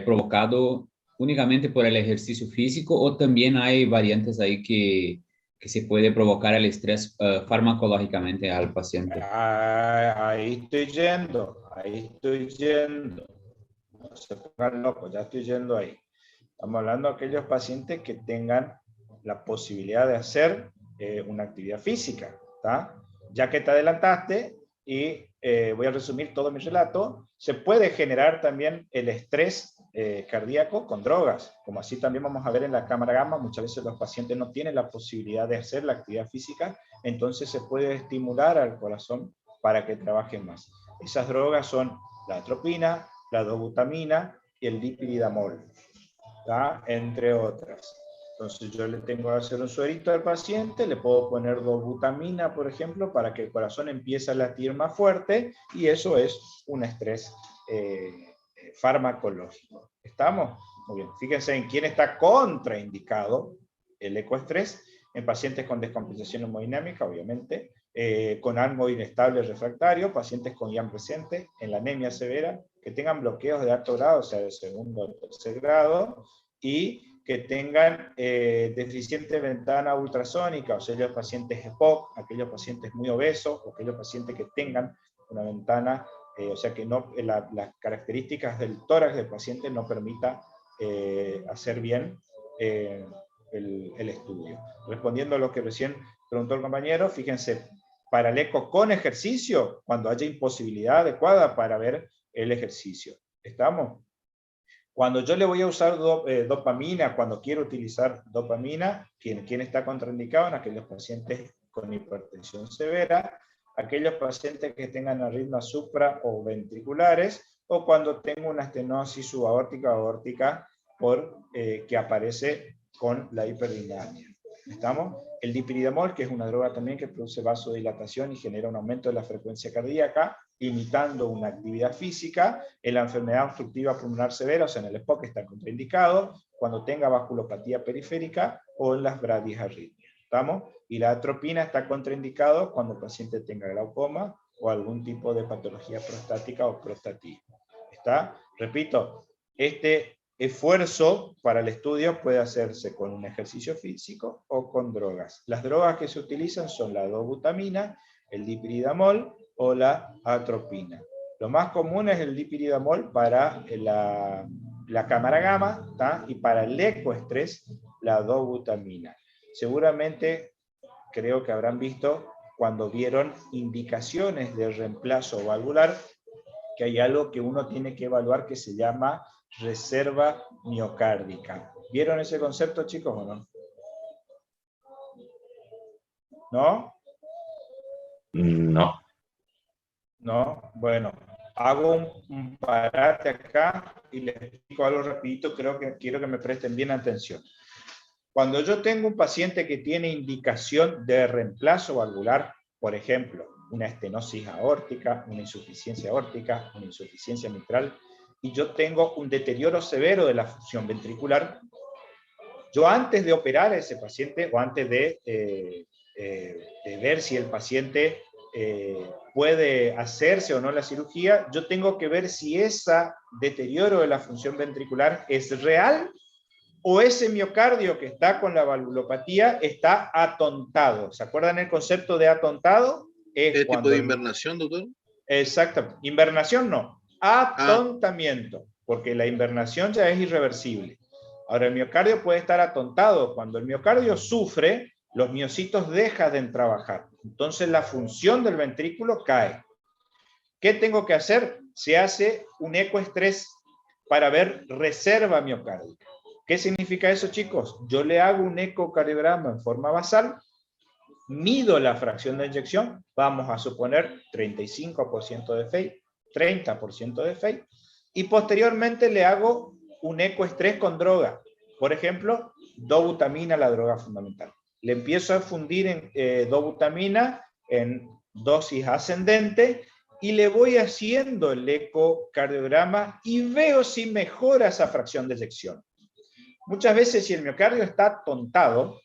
provocado únicamente por el ejercicio físico o también hay variantes ahí que se puede provocar el estrés farmacológicamente al paciente? Ahí estoy yendo. No se pongan locos, ya estoy yendo ahí. Estamos hablando de aquellos pacientes que tengan la posibilidad de hacer una actividad física. ¿Tá? Ya que te adelantaste, y voy a resumir todo mi relato, se puede generar también el estrés cardíaco con drogas, como así también vamos a ver en la cámara gamma. Muchas veces los pacientes no tienen la posibilidad de hacer la actividad física, entonces se puede estimular al corazón para que trabaje más. Esas drogas son la atropina, la dobutamina y el dipridamol, ¿tá? Entre otras. Entonces yo le tengo que hacer un suerito al paciente, le puedo poner dobutamina, por ejemplo, para que el corazón empiece a latir más fuerte, y eso es un estrés farmacológico. ¿Estamos? Muy bien. Fíjense en quién está contraindicado el ecoestrés: en pacientes con descompensación hemodinámica, obviamente, con algo inestable refractario, pacientes con IAM presente, en la anemia severa, que tengan bloqueos de alto grado, o sea, de segundo o tercer grado, y que tengan deficiente ventana ultrasónica, o sea, aquellos pacientes EPOC, aquellos pacientes muy obesos, o aquellos pacientes que tengan una ventana, o sea, que no, las características del tórax del paciente no permita hacer bien el estudio. Respondiendo a lo que recién preguntó el compañero, fíjense, para el eco con ejercicio, cuando haya imposibilidad adecuada para ver el ejercicio. ¿Estamos? Cuando yo le voy a usar dopamina, cuando quiero utilizar dopamina, ¿quién está contraindicado? En aquellos pacientes con hipertensión severa, aquellos pacientes que tengan arritmias supra o ventriculares, o cuando tengo una estenosis subaórtica o aórtica que aparece con la hiperdinamia. ¿Estamos? El dipiridamol, que es una droga también que produce vasodilatación y genera un aumento de la frecuencia cardíaca, imitando una actividad física. En la enfermedad obstructiva pulmonar severa, o sea, en el EPOC, está contraindicado cuando tenga vasculopatía periférica o en las bradiarritmias. ¿Estamos? Y la atropina está contraindicado cuando el paciente tenga glaucoma o algún tipo de patología prostática o prostatismo. ¿Está? Repito, este esfuerzo para el estudio puede hacerse con un ejercicio físico o con drogas. Las drogas que se utilizan son la dobutamina, el dipiridamol o la atropina. Lo más común es el dipiridamol para la cámara gamma, ¿tá? Y para el ecoestrés, la dobutamina. Seguramente, creo que habrán visto cuando vieron indicaciones de reemplazo valvular, que hay algo que uno tiene que evaluar que se llama reserva miocárdica. ¿Vieron ese concepto, chicos, o no? ¿No? No. ¿No? Bueno, hago un parate acá y les explico algo rapidito, quiero que me presten bien atención. Cuando yo tengo un paciente que tiene indicación de reemplazo valvular, por ejemplo, una estenosis aórtica, una insuficiencia aórtica, una insuficiencia mitral, y yo tengo un deterioro severo de la función ventricular, yo antes de operar a ese paciente, o antes de ver si el paciente puede hacerse o no la cirugía, yo tengo que ver si ese deterioro de la función ventricular es real o ese miocardio que está con la valvulopatía está atontado. ¿Se acuerdan el concepto de atontado? ¿Qué tipo de invernación, doctor? Exacto. Invernación no. Atontamiento. Porque la invernación ya es irreversible. Ahora, el miocardio puede estar atontado. Cuando el miocardio sufre, los miocitos dejan de trabajar. Entonces la función del ventrículo cae. ¿Qué tengo que hacer? Se hace un ecoestrés para ver reserva miocárdica. ¿Qué significa eso, chicos? Yo le hago un ecocardiograma en forma basal, mido la fracción de eyección, vamos a suponer 35% de FEI, 30% de FEI, y posteriormente le hago un ecoestrés con droga. Por ejemplo, dobutamina, la droga fundamental. Le empiezo a fundir en dobutamina en dosis ascendente y le voy haciendo el ecocardiograma y veo si mejora esa fracción de eyección. Muchas veces, si el miocardio está atontado,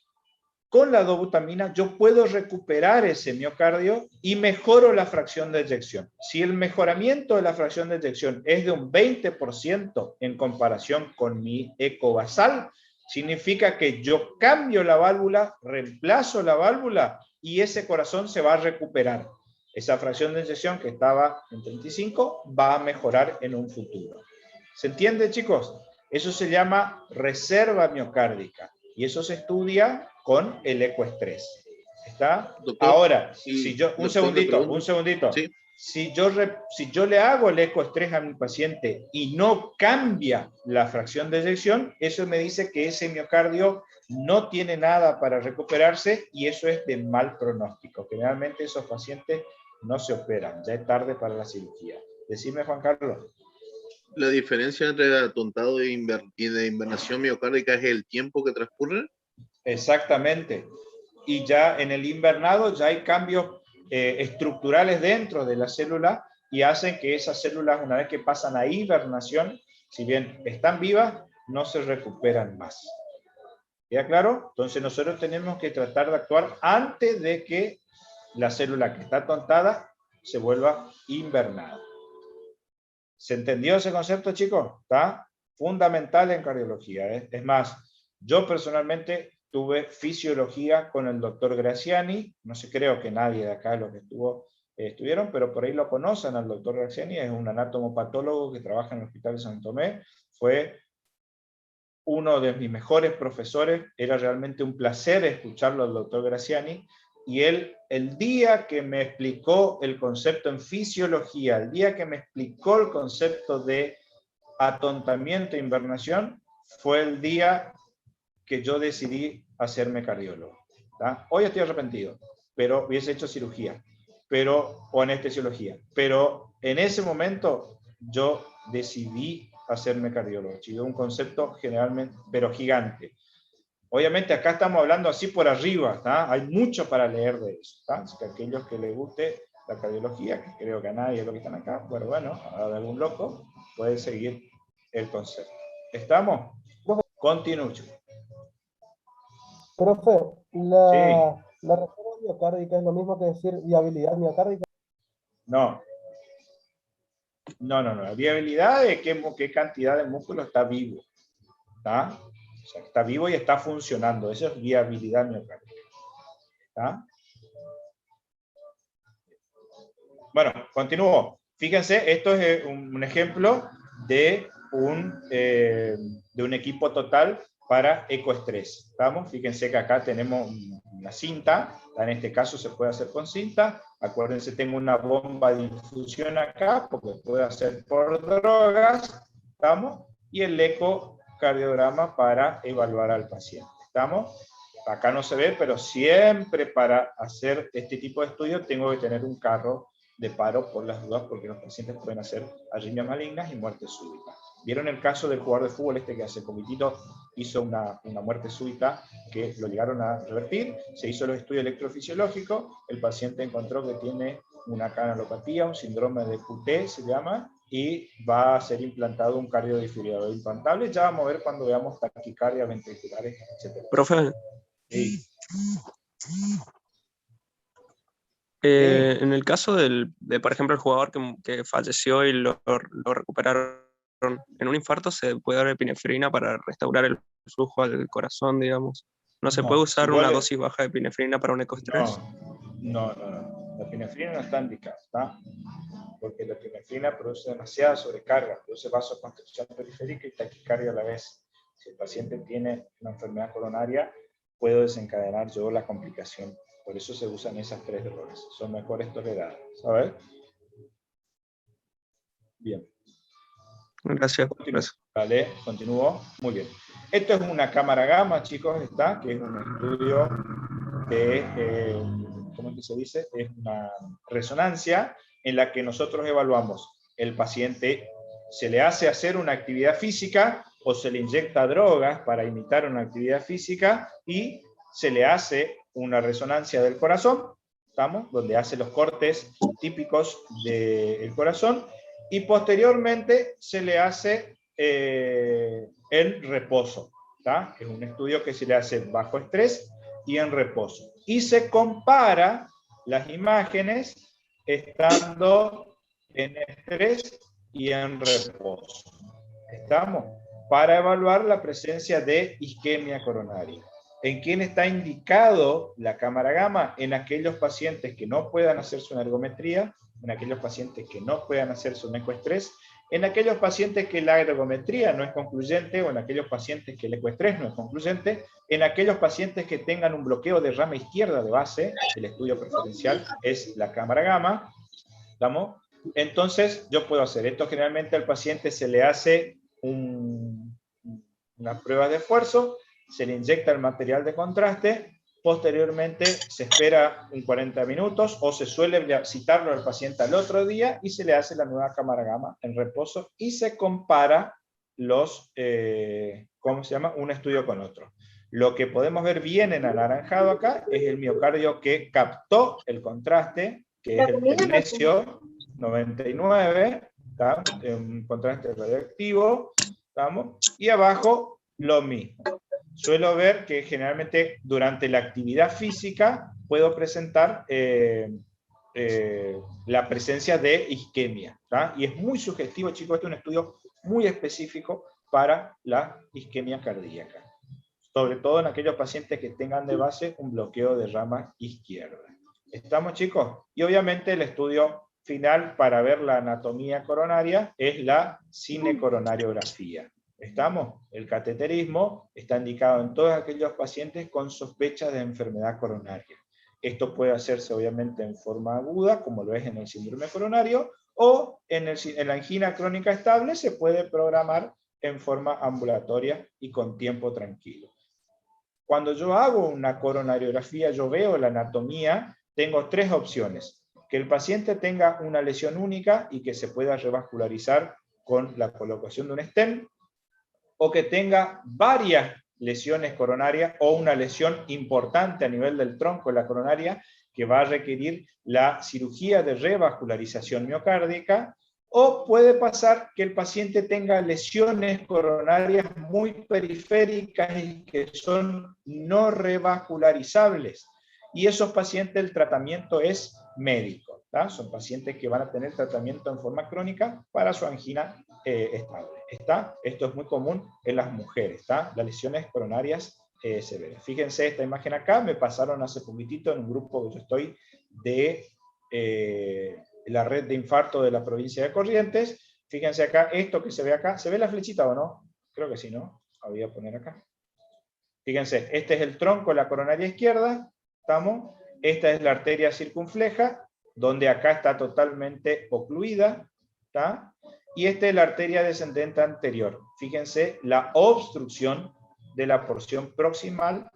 con la dobutamina yo puedo recuperar ese miocardio y mejoro la fracción de eyección. Si el mejoramiento de la fracción de eyección es de un 20% en comparación con mi eco basal, significa que yo cambio la válvula, reemplazo la válvula y ese corazón se va a recuperar. Esa fracción de eyección que estaba en 35 va a mejorar en un futuro. ¿Se entiende, chicos? Eso se llama reserva miocárdica y eso se estudia con el ecoestrés. ¿Está? Doctor, ahora, sí, si yo, un segundito. Sí. Si yo le hago el ecoestrés a mi paciente y no cambia la fracción de eyección, eso me dice que ese miocardio no tiene nada para recuperarse y eso es de mal pronóstico. Generalmente esos pacientes no se operan, ya es tarde para la cirugía. Decime, Juan Carlos. La diferencia entre atontado y de invernación miocárdica es el tiempo que transcurre. Exactamente. Y ya en el invernado ya hay cambios estructurales dentro de la célula y hacen que esas células, una vez que pasan a hibernación, si bien están vivas, no se recuperan más. ¿Queda claro? Entonces nosotros tenemos que tratar de actuar antes de que la célula que está tontada se vuelva invernada. ¿Se entendió ese concepto, chicos? Está fundamental en cardiología. Es más, yo personalmente tuve fisiología con el doctor Graziani. No sé, creo que nadie de acá los que estuvieron, pero por ahí lo conocen al doctor Graziani. Es un anatomopatólogo que trabaja en el Hospital de San Tomé. Fue uno de mis mejores profesores. Era realmente un placer escucharlo al doctor Graziani. Y él, el día que me explicó el concepto en fisiología, el día que me explicó el concepto de atontamiento e invernación, fue el día que yo decidí hacerme cardiólogo. ¿Tá? Hoy estoy arrepentido, pero hubiese hecho cirugía, o anestesiología. Pero en ese momento yo decidí hacerme cardiólogo. Es un concepto generalmente, pero gigante. Obviamente acá estamos hablando así por arriba, ¿tá? Hay mucho para leer de eso, ¿tá? Así que aquellos que les guste la cardiología, que creo que a nadie de los que están acá, pero bueno, a algún loco, puede seguir el concepto. ¿Estamos? Continúo. Profe, la reserva miocárdica es lo mismo que decir viabilidad miocárdica. No. La viabilidad es qué cantidad de músculo está vivo, ¿tá? O sea, está vivo y está funcionando. Eso es viabilidad miocárdica. ¿Está? Bueno, continúo. Fíjense, esto es un ejemplo de un equipo total para ecoestrés. ¿Estamos? Fíjense que acá tenemos una cinta. En este caso se puede hacer con cinta. Acuérdense, tengo una bomba de infusión acá, porque puede hacer por drogas. ¿Estamos? Y el ecocardiograma para evaluar al paciente. ¿Estamos? Acá no se ve, pero siempre para hacer este tipo de estudios tengo que tener un carro de paro por las dudas, porque los pacientes pueden hacer arritmias malignas y muerte súbita. ¿Vieron el caso del jugador de fútbol que hace poquitito hizo una muerte súbita que lo llegaron a revertir? Se hizo los estudios electrofisiológicos, el paciente encontró que tiene una canalopatía, un síndrome de QT se llama, y va a ser implantado un cardiodifurador implantable. Ya vamos a ver cuando veamos taquicardia, ventriculares, etc. Profe. Sí. En el caso de, por ejemplo, el jugador que falleció y lo recuperaron en un infarto, ¿se puede dar epinefrina para restaurar el flujo al corazón, digamos? ¿No se puede usar una dosis baja de epinefrina para un ecoestrés? No. La epinefrina no está indicada, ¿está? Porque la epinefrina produce demasiada sobrecarga, produce vasoconstricción periférica y taquicardia a la vez. Si el paciente tiene una enfermedad coronaria, puedo desencadenar yo la complicación. Por eso se usan esas 3 drogas. Son mejores toleradas. ¿Sabes? Bien. Gracias. Vale, continúo. Muy bien. Esto es una cámara gamma, chicos, que es un estudio de, ¿cómo es que se dice? Es una resonancia en la que nosotros evaluamos el paciente, se le hace hacer una actividad física o se le inyecta drogas para imitar una actividad física y se le hace una resonancia del corazón, ¿estamos? Donde hace los cortes típicos del corazón, y posteriormente se le hace en reposo, ¿tá? Es un estudio que se le hace bajo estrés y en reposo. Y se compara las imágenes estando en estrés y en reposo. ¿Estamos? Para evaluar la presencia de isquemia coronaria. ¿En quién está indicado la cámara gamma? En aquellos pacientes que no puedan hacerse una ergometría, en aquellos pacientes que no puedan hacerse un ecoestrés, en aquellos pacientes que la ergometría no es concluyente, o en aquellos pacientes que el ecoestrés no es concluyente, en aquellos pacientes que tengan un bloqueo de rama izquierda de base, el estudio preferencial es la cámara gamma. ¿Estamos? Entonces, yo puedo hacer esto. Generalmente al paciente se le hace una prueba de esfuerzo, se le inyecta el material de contraste, posteriormente se espera un 40 minutos o se suele citarlo al paciente al otro día y se le hace la nueva cámara gamma en reposo y se compara ¿cómo se llama? Un estudio con otro. Lo que podemos ver bien en anaranjado acá es el miocardio que captó el contraste, que es el magnesio 99, ¿tá? Un contraste radioactivo, ¿estamos? Y abajo lo mismo. Suelo ver que generalmente durante la actividad física puedo presentar la presencia de isquemia, ¿tá? Y es muy sugestivo, chicos, este es un estudio muy específico para la isquemia cardíaca, sobre todo en aquellos pacientes que tengan de base un bloqueo de rama izquierda. ¿Estamos, chicos? Y obviamente el estudio final para ver la anatomía coronaria es la cinecoronariografía. ¿Estamos? El cateterismo está indicado en todos aquellos pacientes con sospecha de enfermedad coronaria. Esto puede hacerse obviamente en forma aguda, como lo es en el síndrome coronario, o en la angina crónica estable se puede programar en forma ambulatoria y con tiempo tranquilo. Cuando yo hago una coronariografía, yo veo la anatomía, tengo tres opciones. Que el paciente tenga una lesión única y que se pueda revascularizar con la colocación de un stent, o que tenga varias lesiones coronarias o una lesión importante a nivel del tronco de la coronaria que va a requerir la cirugía de revascularización miocárdica, o puede pasar que el paciente tenga lesiones coronarias muy periféricas y que son no revascularizables. Y esos pacientes el tratamiento es médico, ¿tá? Son pacientes que van a tener tratamiento en forma crónica para su angina estable. ¿Está? Esto es muy común en las mujeres, ¿tá? Las lesiones coronarias severas. Fíjense esta imagen acá, me pasaron hace poquitito en un grupo que yo estoy de la red de infarto de la provincia de Corrientes. Fíjense acá, esto que se ve acá, ¿se ve la flechita o no? Creo que sí, ¿no? La voy a poner acá. Fíjense, este es el tronco de la coronaria izquierda, ¿estamos? Esta es la arteria circunfleja, donde acá está totalmente ocluida, ¿está? Y esta es la arteria descendente anterior. Fíjense la obstrucción de la porción proximal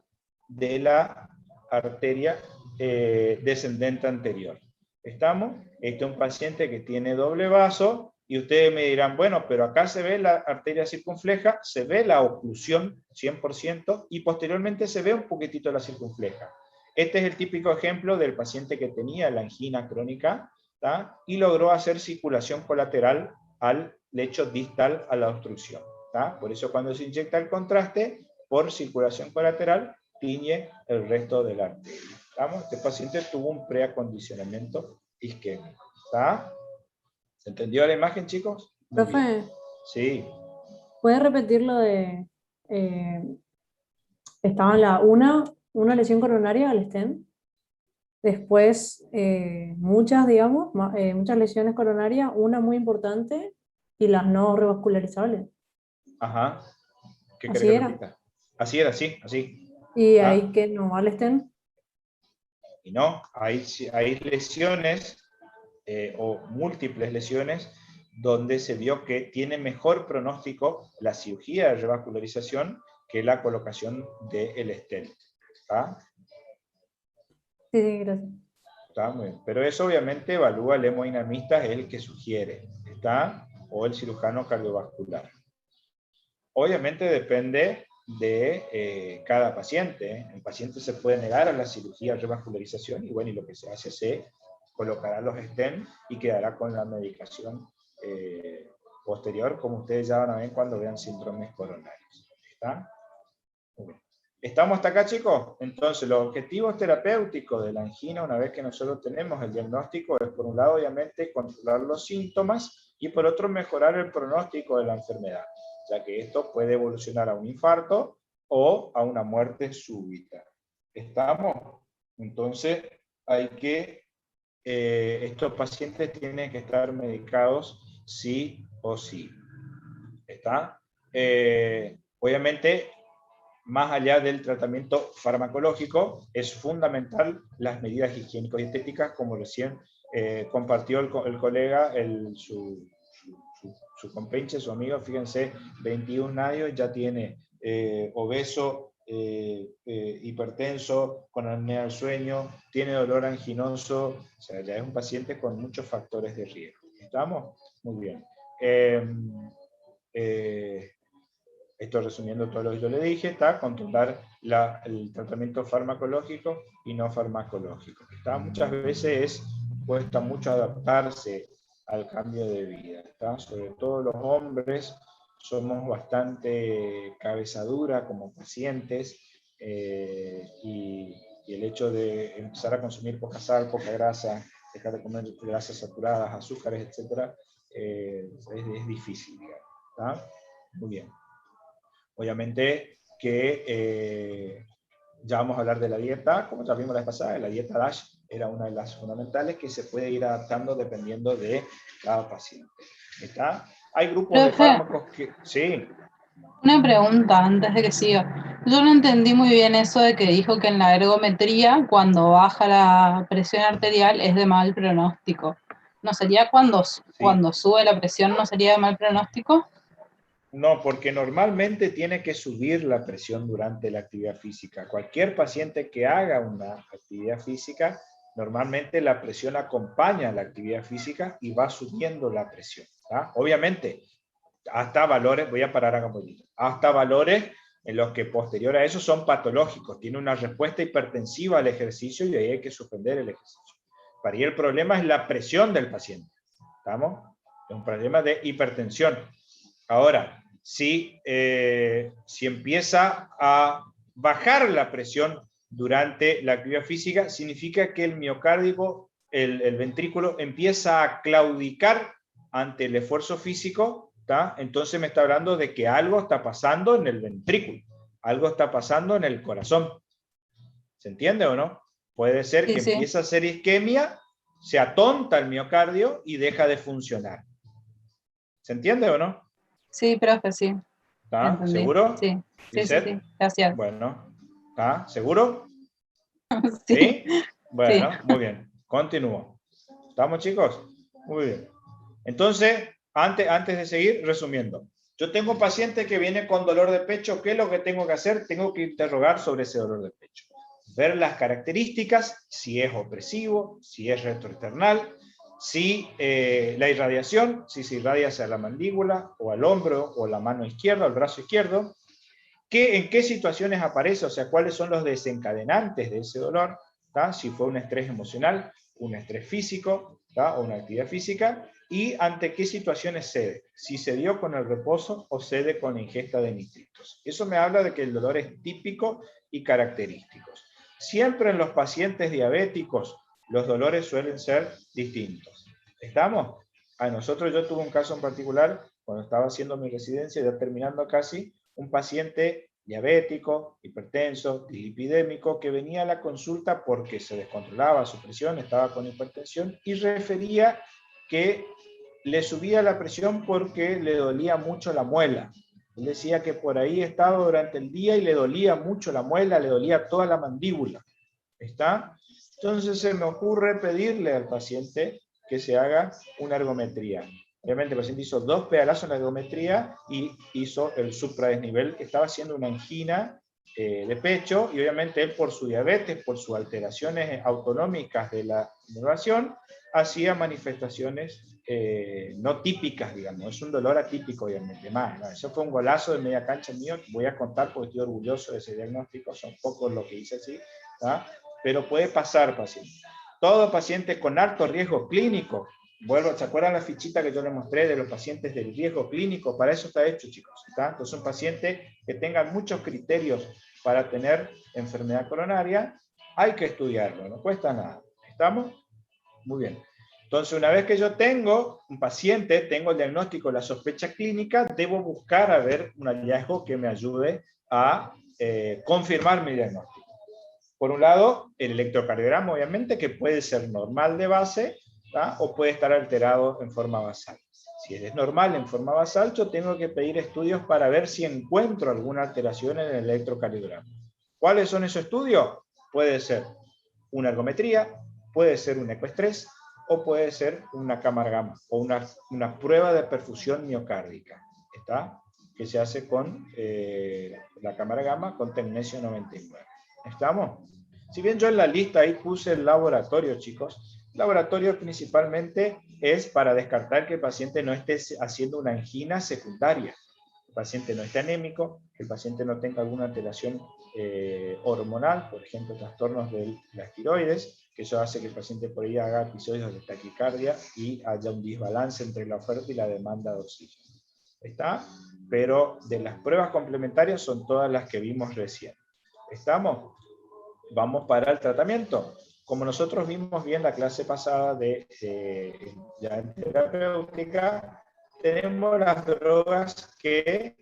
de la arteria descendente anterior. ¿Estamos? Este es un paciente que tiene doble vaso, y ustedes me dirán, bueno, pero acá se ve la arteria circunfleja, se ve la oclusión 100%, y posteriormente se ve un poquitito la circunfleja. Este es el típico ejemplo del paciente que tenía la angina crónica, ¿tá? Y logró hacer circulación colateral al lecho distal a la obstrucción, ¿tá? Por eso cuando se inyecta el contraste, por circulación colateral, tiñe el resto de la arteria. ¿Estamos? Este paciente tuvo un preacondicionamiento isquémico, ¿está? ¿Se entendió la imagen, chicos? Muy Profe, bien. Sí. ¿puede repetir lo de... estaba en una lesión coronaria al stent, después muchas, digamos, muchas lesiones coronarias, una muy importante y las no revascularizables. Ajá. ¿Qué Así querés que era. repita? Así era, sí, así. Y ¿Ah? ahí que no al stent. Y no, hay lesiones o múltiples lesiones donde se vio que tiene mejor pronóstico la cirugía de revascularización que la colocación del stent. ¿Está? Sí, gracias. Está muy bien. Pero eso obviamente evalúa el hemodinamista, es el que sugiere, ¿está? O el cirujano cardiovascular. Obviamente depende de cada paciente. El paciente se puede negar a la cirugía de revascularización, y bueno, y lo que se hace se colocará los stent y quedará con la medicación posterior, como ustedes ya van a ver cuando vean síndromes coronarios. ¿Está? Muy bien. ¿Estamos hasta acá, chicos? Entonces, los objetivos terapéuticos de la angina, una vez que nosotros tenemos el diagnóstico, es por un lado, obviamente, controlar los síntomas, y por otro, mejorar el pronóstico de la enfermedad, ya que esto puede evolucionar a un infarto o a una muerte súbita. ¿Estamos? Entonces, hay que, estos pacientes tienen que estar medicados sí o sí. ¿Está? Obviamente, más allá del tratamiento farmacológico, es fundamental las medidas higiénico-dietéticas, como recién compartió el colega, su compenche, su amigo. Fíjense, 21 años, ya tiene obeso, hipertenso, con apnea del sueño, tiene dolor anginoso, o sea, ya es un paciente con muchos factores de riesgo. ¿Estamos? Muy bien. Esto resumiendo todo lo que yo le dije, está controlar el tratamiento farmacológico y no farmacológico. ¿Está? Muchas veces cuesta mucho adaptarse al cambio de vida. ¿Está? Sobre todo los hombres somos bastante cabeza dura como pacientes y el hecho de empezar a consumir poca sal, poca grasa, dejar de comer grasas saturadas, azúcares, etc., es difícil, digamos. ¿Está? Muy bien. Obviamente que ya vamos a hablar de la dieta, como ya vimos la vez pasada, la dieta DASH era una de las fundamentales que se puede ir adaptando dependiendo de cada paciente. ¿Está? Hay grupos de fármacos que... Sí. Una pregunta antes de que siga. Yo no entendí muy bien eso de que dijo que en la ergometría, cuando baja la presión arterial, es de mal pronóstico. ¿No sería cuando sube la presión, no sería de mal pronóstico? No, porque normalmente tiene que subir la presión durante la actividad física. Cualquier paciente que haga una actividad física, normalmente la presión acompaña a la actividad física y va subiendo la presión. ¿Tá? Obviamente, hasta valores, voy a parar acá un poquito, hasta valores en los que posterior a eso son patológicos, tiene una respuesta hipertensiva al ejercicio y ahí hay que suspender el ejercicio. Para ahí el problema es la presión del paciente. ¿Estamos? Es un problema de hipertensión. Ahora, si empieza a bajar la presión durante la actividad física, significa que el miocardio, el ventrículo, empieza a claudicar ante el esfuerzo físico, ¿tá? Entonces me está hablando de que algo está pasando en el ventrículo, algo está pasando en el corazón. ¿Se entiende o no? Puede ser que empiece a hacer isquemia, se atonta el miocardio y deja de funcionar. ¿Se entiende o no? Sí, profe, sí. ¿Está? ¿Seguro? Sí. Sí. Gracias. Bueno, ¿está? ¿Seguro? Sí. ¿Sí? Bueno, sí. Muy bien. Continúo. ¿Estamos, chicos? Muy bien. Entonces, antes de seguir, resumiendo. Yo tengo un paciente que viene con dolor de pecho. ¿Qué es lo que tengo que hacer? Tengo que interrogar sobre ese dolor de pecho. Ver las características, si es opresivo, si es retroesternal, si la irradiación, si se irradia hacia la mandíbula, o al hombro, o la mano izquierda, o el brazo izquierdo, en qué situaciones aparece, o sea, cuáles son los desencadenantes de ese dolor, ¿tá? Si fue un estrés emocional, un estrés físico, ¿tá? O una actividad física, y ante qué situaciones cede, si se dio con el reposo o cede con la ingesta de nitritos. Eso me habla de que el dolor es típico y característico. Siempre en los pacientes diabéticos, los dolores suelen ser distintos. ¿Estamos? A nosotros, yo tuve un caso en particular, cuando estaba haciendo mi residencia, ya terminando casi, un paciente diabético, hipertenso, dislipidémico, que venía a la consulta porque se descontrolaba su presión, estaba con hipertensión, y refería que le subía la presión porque le dolía mucho la muela. Él decía que por ahí estaba durante el día y le dolía mucho la muela, le dolía toda la mandíbula. ¿Está? Entonces se me ocurre pedirle al paciente que se haga una ergometría. Obviamente el paciente hizo 2 pedalazos en la ergometría y hizo el supradesnivel, que estaba haciendo una angina de pecho, y obviamente él por su diabetes, por sus alteraciones autonómicas de la inervación, hacía manifestaciones no típicas, digamos. Es un dolor atípico, obviamente. Más, ¿no? Eso fue un golazo de media cancha mío, voy a contar porque estoy orgulloso de ese diagnóstico, son pocos los que hice así, ¿tá? Pero puede pasar, paciente. Todo paciente con alto riesgo clínico, ¿se acuerdan la fichita que yo les mostré de los pacientes del riesgo clínico? Para eso está hecho, chicos. ¿Está? Entonces, un paciente que tenga muchos criterios para tener enfermedad coronaria, hay que estudiarlo, no cuesta nada. ¿Estamos? Muy bien. Entonces, una vez que yo tengo un paciente, tengo el diagnóstico, la sospecha clínica, debo buscar a ver un hallazgo que me ayude a confirmar mi diagnóstico. Por un lado, el electrocardiograma, obviamente, que puede ser normal de base, ¿tá? O puede estar alterado en forma basal. Si es normal en forma basal, yo tengo que pedir estudios para ver si encuentro alguna alteración en el electrocardiograma. ¿Cuáles son esos estudios? Puede ser una ergometría, puede ser un ecoestrés, o puede ser una cámara gamma, o una prueba de perfusión miocárdica, ¿está? Que se hace con la cámara gamma con tecnesio 99. ¿Estamos? Si bien yo en la lista ahí puse el laboratorio, chicos, el laboratorio principalmente es para descartar que el paciente no esté haciendo una angina secundaria. el paciente no esté anémico, que el paciente no tenga alguna alteración hormonal, por ejemplo, trastornos de las tiroides, que eso hace que el paciente por ahí haga episodios de taquicardia y haya un desbalance entre la oferta y la demanda de oxígeno. ¿Está? Pero de las pruebas complementarias son todas las que vimos recién. ¿Estamos? Vamos para el tratamiento. Como nosotros vimos bien la clase pasada de terapéutica, tenemos las drogas que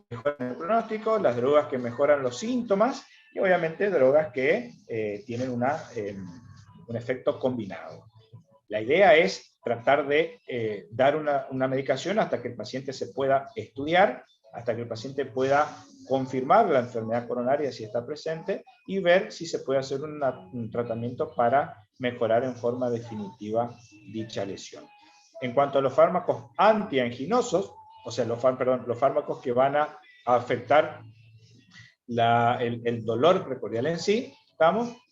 mejoran el pronóstico, las drogas que mejoran los síntomas y obviamente drogas que tienen un efecto combinado. La idea es tratar de dar una medicación hasta que el paciente se pueda estudiar, hasta que el paciente pueda confirmar la enfermedad coronaria si está presente y ver si se puede hacer un tratamiento para mejorar en forma definitiva dicha lesión. En cuanto a los fármacos antianginosos, o sea, los fármacos que van a afectar el dolor precordial en sí,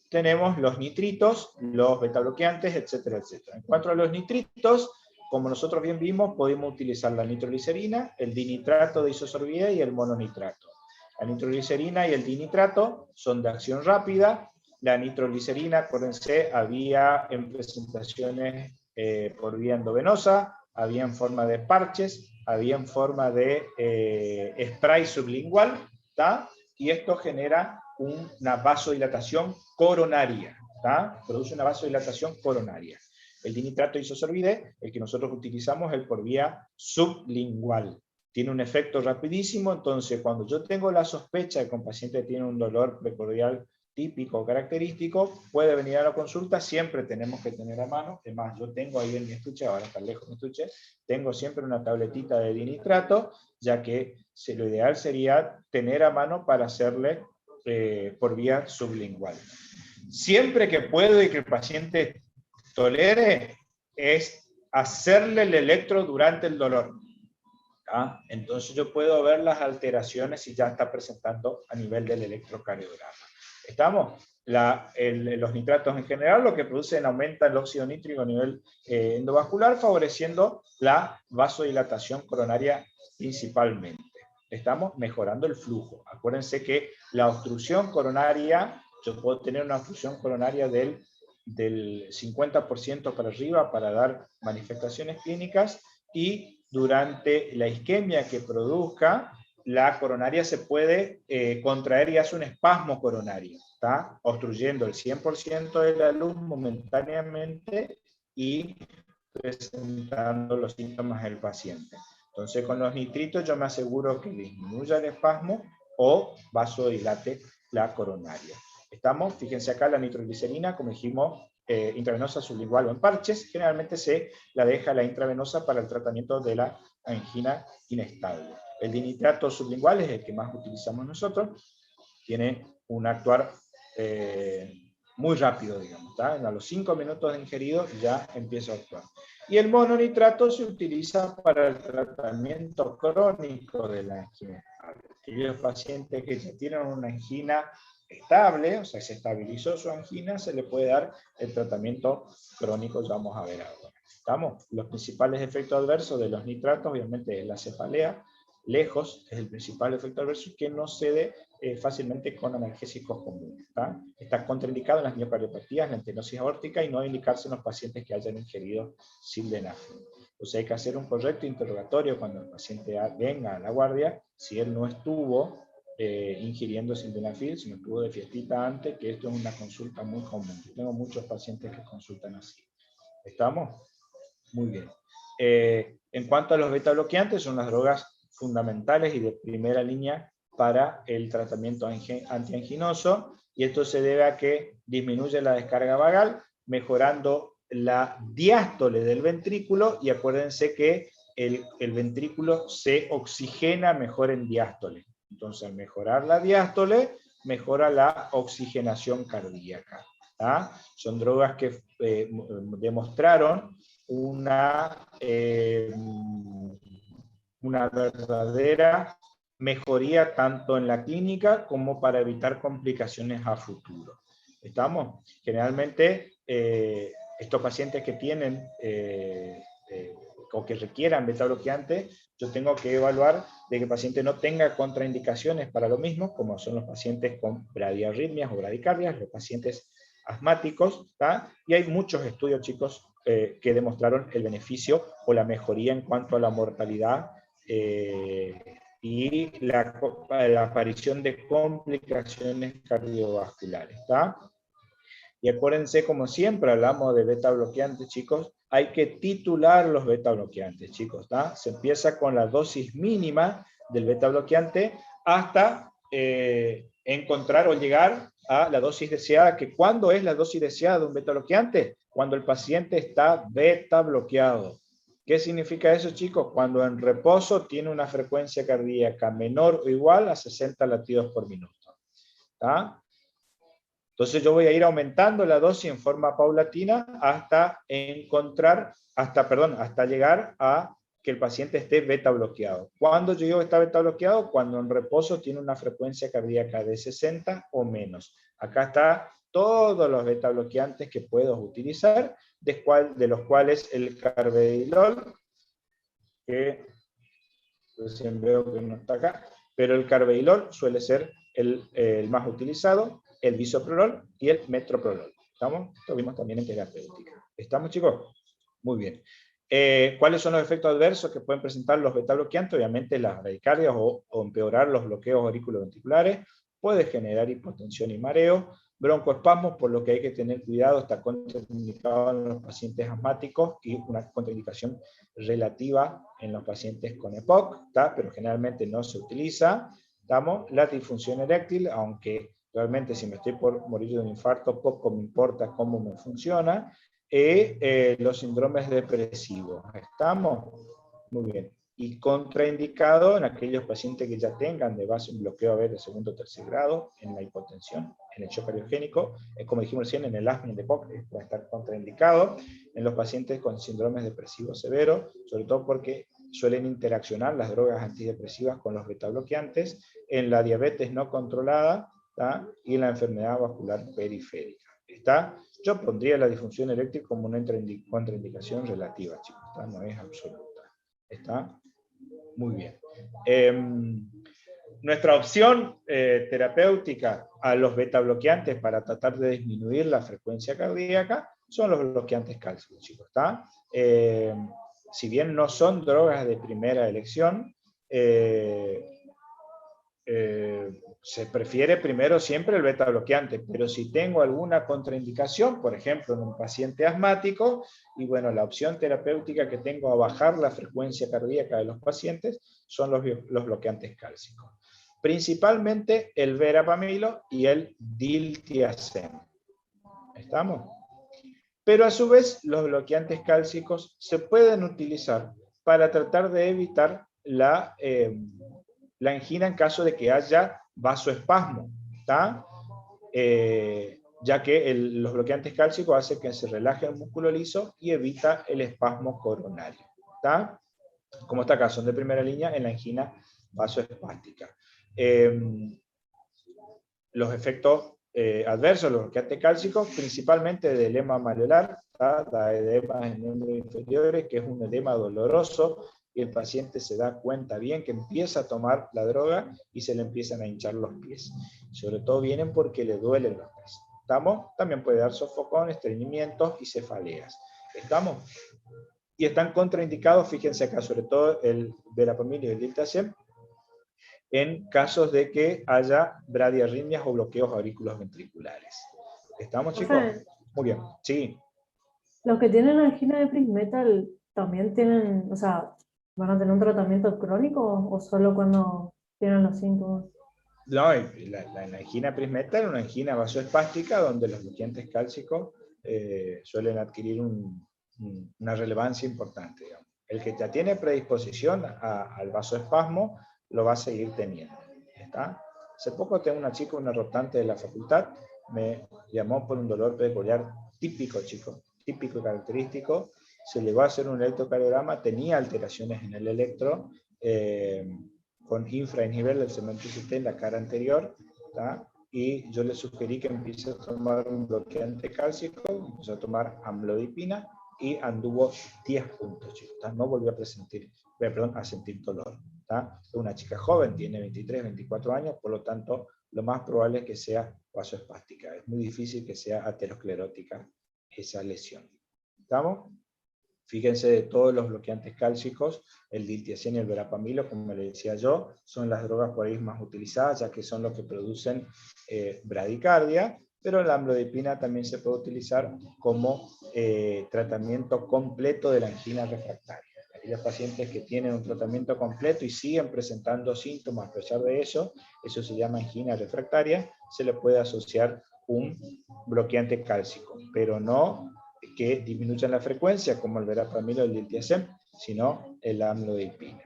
tenemos los nitritos, los betabloqueantes, etcétera, etcétera. En cuanto a los nitritos, como nosotros bien vimos, podemos utilizar la nitroglicerina, el dinitrato de isosorbida y el mononitrato. La nitroglicerina y el dinitrato son de acción rápida. La nitroglicerina, acuérdense, había en presentaciones por vía endovenosa, había en forma de parches, había en forma de spray sublingual, ¿tá? Y esto genera una vasodilatación coronaria, ¿tá? Produce una vasodilatación coronaria. El dinitrato isosorbide, el que nosotros utilizamos, es el por vía sublingual. Tiene un efecto rapidísimo, entonces cuando yo tengo la sospecha de que un paciente tiene un dolor precordial típico o característico, puede venir a la consulta, siempre tenemos que tener a mano, además yo tengo ahí en mi estuche, ahora está lejos mi estuche, tengo siempre una tabletita de dinitrato, ya que lo ideal sería tener a mano para hacerle por vía sublingual. Siempre que puedo y que el paciente tolere, es hacerle el electro durante el dolor. ¿Ah? Entonces yo puedo ver las alteraciones si ya está presentando a nivel del electrocardiograma. ¿Estamos? Los nitratos en general lo que producen aumenta el óxido nítrico a nivel endovascular, favoreciendo la vasodilatación coronaria principalmente. Estamos mejorando el flujo. Acuérdense que la obstrucción coronaria, yo puedo tener una obstrucción coronaria del 50% para arriba para dar manifestaciones clínicas, y durante la isquemia que produzca, la coronaria se puede contraer y hace un espasmo coronario, ¿está? Obstruyendo el 100% de la luz momentáneamente y presentando los síntomas del paciente. Entonces, con los nitritos yo me aseguro que disminuya el espasmo o vasodilate la coronaria. Estamos, fíjense acá, la nitroglicerina, como dijimos, intravenosa sublingual o en parches, generalmente se la deja la intravenosa para el tratamiento de la angina inestable. El dinitrato sublingual es el que más utilizamos nosotros, tiene un actuar muy rápido, digamos, ¿tá? A los 5 minutos de ingerido ya empieza a actuar. Y el mononitrato se utiliza para el tratamiento crónico de la angina inestable. Aquellos pacientes que ya tienen una angina estable, o sea, se estabilizó su angina, se le puede dar el tratamiento crónico, ya vamos a ver ahora. ¿Estamos? Los principales efectos adversos de los nitratos, obviamente, es la cefalea, lejos, es el principal efecto adverso, que no cede fácilmente con analgésicos comunes. Está contraindicado en las miocardiopatías, la estenosis aórtica, y no debe indicarse en los pacientes que hayan ingerido sildenafil. Entonces hay que hacer un correcto interrogatorio cuando el paciente venga a la guardia, si él no estuvo ingiriendo sildenafil, si no estuvo de fiestita antes, que esto es una consulta muy común. Yo tengo muchos pacientes que consultan así. ¿Estamos? Muy bien. En cuanto a los beta-bloqueantes, son las drogas fundamentales y de primera línea para el tratamiento antianginoso, y esto se debe a que disminuye la descarga vagal, mejorando la diástole del ventrículo, y acuérdense que el ventrículo se oxigena mejor en diástole. Entonces, al mejorar la diástole, mejora la oxigenación cardíaca. Son drogas que demostraron una verdadera mejoría tanto en la clínica como para evitar complicaciones a futuro. ¿Estamos? Generalmente, estos pacientes que tienen o que requieran beta bloqueante, yo tengo que evaluar de que el paciente no tenga contraindicaciones para lo mismo, como son los pacientes con bradiarritmias o bradicardias, los pacientes asmáticos, ¿tá? Y hay muchos estudios, chicos, que demostraron el beneficio o la mejoría en cuanto a la mortalidad y la aparición de complicaciones cardiovasculares, ¿tá? Y acuérdense, como siempre hablamos de beta bloqueantes, chicos, hay que titular los beta bloqueantes, chicos, ¿tá? Se empieza con la dosis mínima del beta bloqueante hasta encontrar o llegar a la dosis deseada, que ¿cuándo es la dosis deseada de un beta bloqueante? Cuando el paciente está beta bloqueado. ¿Qué significa eso, chicos? Cuando en reposo tiene una frecuencia cardíaca menor o igual a 60 latidos por minuto. ¿Tá? Entonces yo voy a ir aumentando la dosis en forma paulatina hasta llegar a que el paciente esté beta bloqueado. ¿Cuándo yo digo que está beta bloqueado? Cuando en reposo tiene una frecuencia cardíaca de 60 o menos. Acá está todos los beta bloqueantes que puedo utilizar, de los cuales el carvedilol, que recién veo que no está acá, pero el carvedilol suele ser el más utilizado, el bisoprolol y el metoprolol. ¿Estamos? Lo vimos también en terapéutica. ¿Estamos, chicos? Muy bien. ¿Cuáles son los efectos adversos que pueden presentar los beta bloqueantes? Obviamente las bradicardias o empeorar los bloqueos auriculoventriculares, puede generar hipotensión y mareo, broncoespasmos, por lo que hay que tener cuidado, está contraindicado en los pacientes asmáticos y una contraindicación relativa en los pacientes con EPOC, ¿tá? Pero generalmente no se utiliza. ¿Estamos? La disfunción eréctil, aunque realmente si me estoy por morir de un infarto, poco me importa cómo me funciona. Los síndromes depresivos. ¿Estamos? Muy bien. Y contraindicado en aquellos pacientes que ya tengan de base un bloqueo AV de segundo o tercer grado, en la hipotensión, en el shock cardiogénico, como dijimos recién, en el asma y en el EPOC, va a estar contraindicado, en los pacientes con síndromes depresivos severos, sobre todo porque suelen interaccionar las drogas antidepresivas con los beta bloqueantes, en la diabetes no controlada, ¿tá? Y en la enfermedad vascular periférica. ¿Está? Yo pondría la disfunción eréctil como una contraindicación relativa, chicos, ¿tá? No es absoluta. ¿Está? Muy bien. Nuestra opción terapéutica a los beta bloqueantes para tratar de disminuir la frecuencia cardíaca son los bloqueantes cálcicos, chicos, ¿está? Si bien no son drogas de primera elección, se prefiere primero siempre el beta bloqueante, pero si tengo alguna contraindicación, por ejemplo en un paciente asmático, y bueno, la opción terapéutica que tengo a bajar la frecuencia cardíaca de los pacientes son los bloqueantes cálcicos. Principalmente el verapamilo y el diltiazem. ¿Estamos? Pero a su vez los bloqueantes cálcicos se pueden utilizar para tratar de evitar la angina en caso de que haya vasoespasmo, ¿tá? Ya que los bloqueantes cálcicos hacen que se relaje el músculo liso y evita el espasmo coronario, ¿tá? Como está acá, son de primera línea en la angina vasoespástica. Los efectos adversos, los bloqueantes cálcicos, principalmente de edema mareolar, ¿tá? Da edema en miembros inferiores, que es un edema doloroso, y el paciente se da cuenta bien que empieza a tomar la droga y se le empiezan a hinchar los pies. Sobre todo vienen porque le duelen los pies. ¿Estamos? También puede dar sofocón, estreñimientos y cefaleas. ¿Estamos? Y están contraindicados, fíjense acá, sobre todo el verapamilo y el diltiazem, en casos de que haya bradiarritmias o bloqueos aurículos ventriculares. ¿Estamos, chicos? Muy bien, sí. Los que tienen angina de Prismetal también tienen, o sea, ¿van a tener un tratamiento crónico o solo cuando tienen los síntomas? No, la angina Prismetal es una angina vasoespástica donde los bloqueantes cálcicos suelen adquirir una relevancia importante, digamos. El que ya tiene predisposición al vasoespasmo lo va a seguir teniendo. ¿Está? Hace poco tengo una chica, una rotante de la facultad, me llamó por un dolor peculiar típico, chicos, típico y característico. Se llegó a hacer un electrocardiograma, tenía alteraciones en el electro, con infrainhiber del segmento ICT en la cara anterior, ¿tá? Y yo le sugerí que empiece a tomar un bloqueante cálcico, empezó a tomar amlodipina, y anduvo 10 puntos, chicos. No volvió a sentir dolor. Es una chica joven, tiene 23, 24 años, por lo tanto, lo más probable es que sea vasoespástica. Es muy difícil que sea aterosclerótica esa lesión. ¿Estamos? Fíjense, de todos los bloqueantes cálcicos, el diltiazem y el verapamilo, como les decía yo, son las drogas por ahí más utilizadas, ya que son los que producen bradicardia, pero la amlodipina también se puede utilizar como tratamiento completo de la angina refractaria. Aquellos pacientes que tienen un tratamiento completo y siguen presentando síntomas a pesar de eso se llama angina refractaria, se le puede asociar un bloqueante cálcico, pero no que disminuyan la frecuencia como el verapamilo o el diltiazem, sino el amlodipina.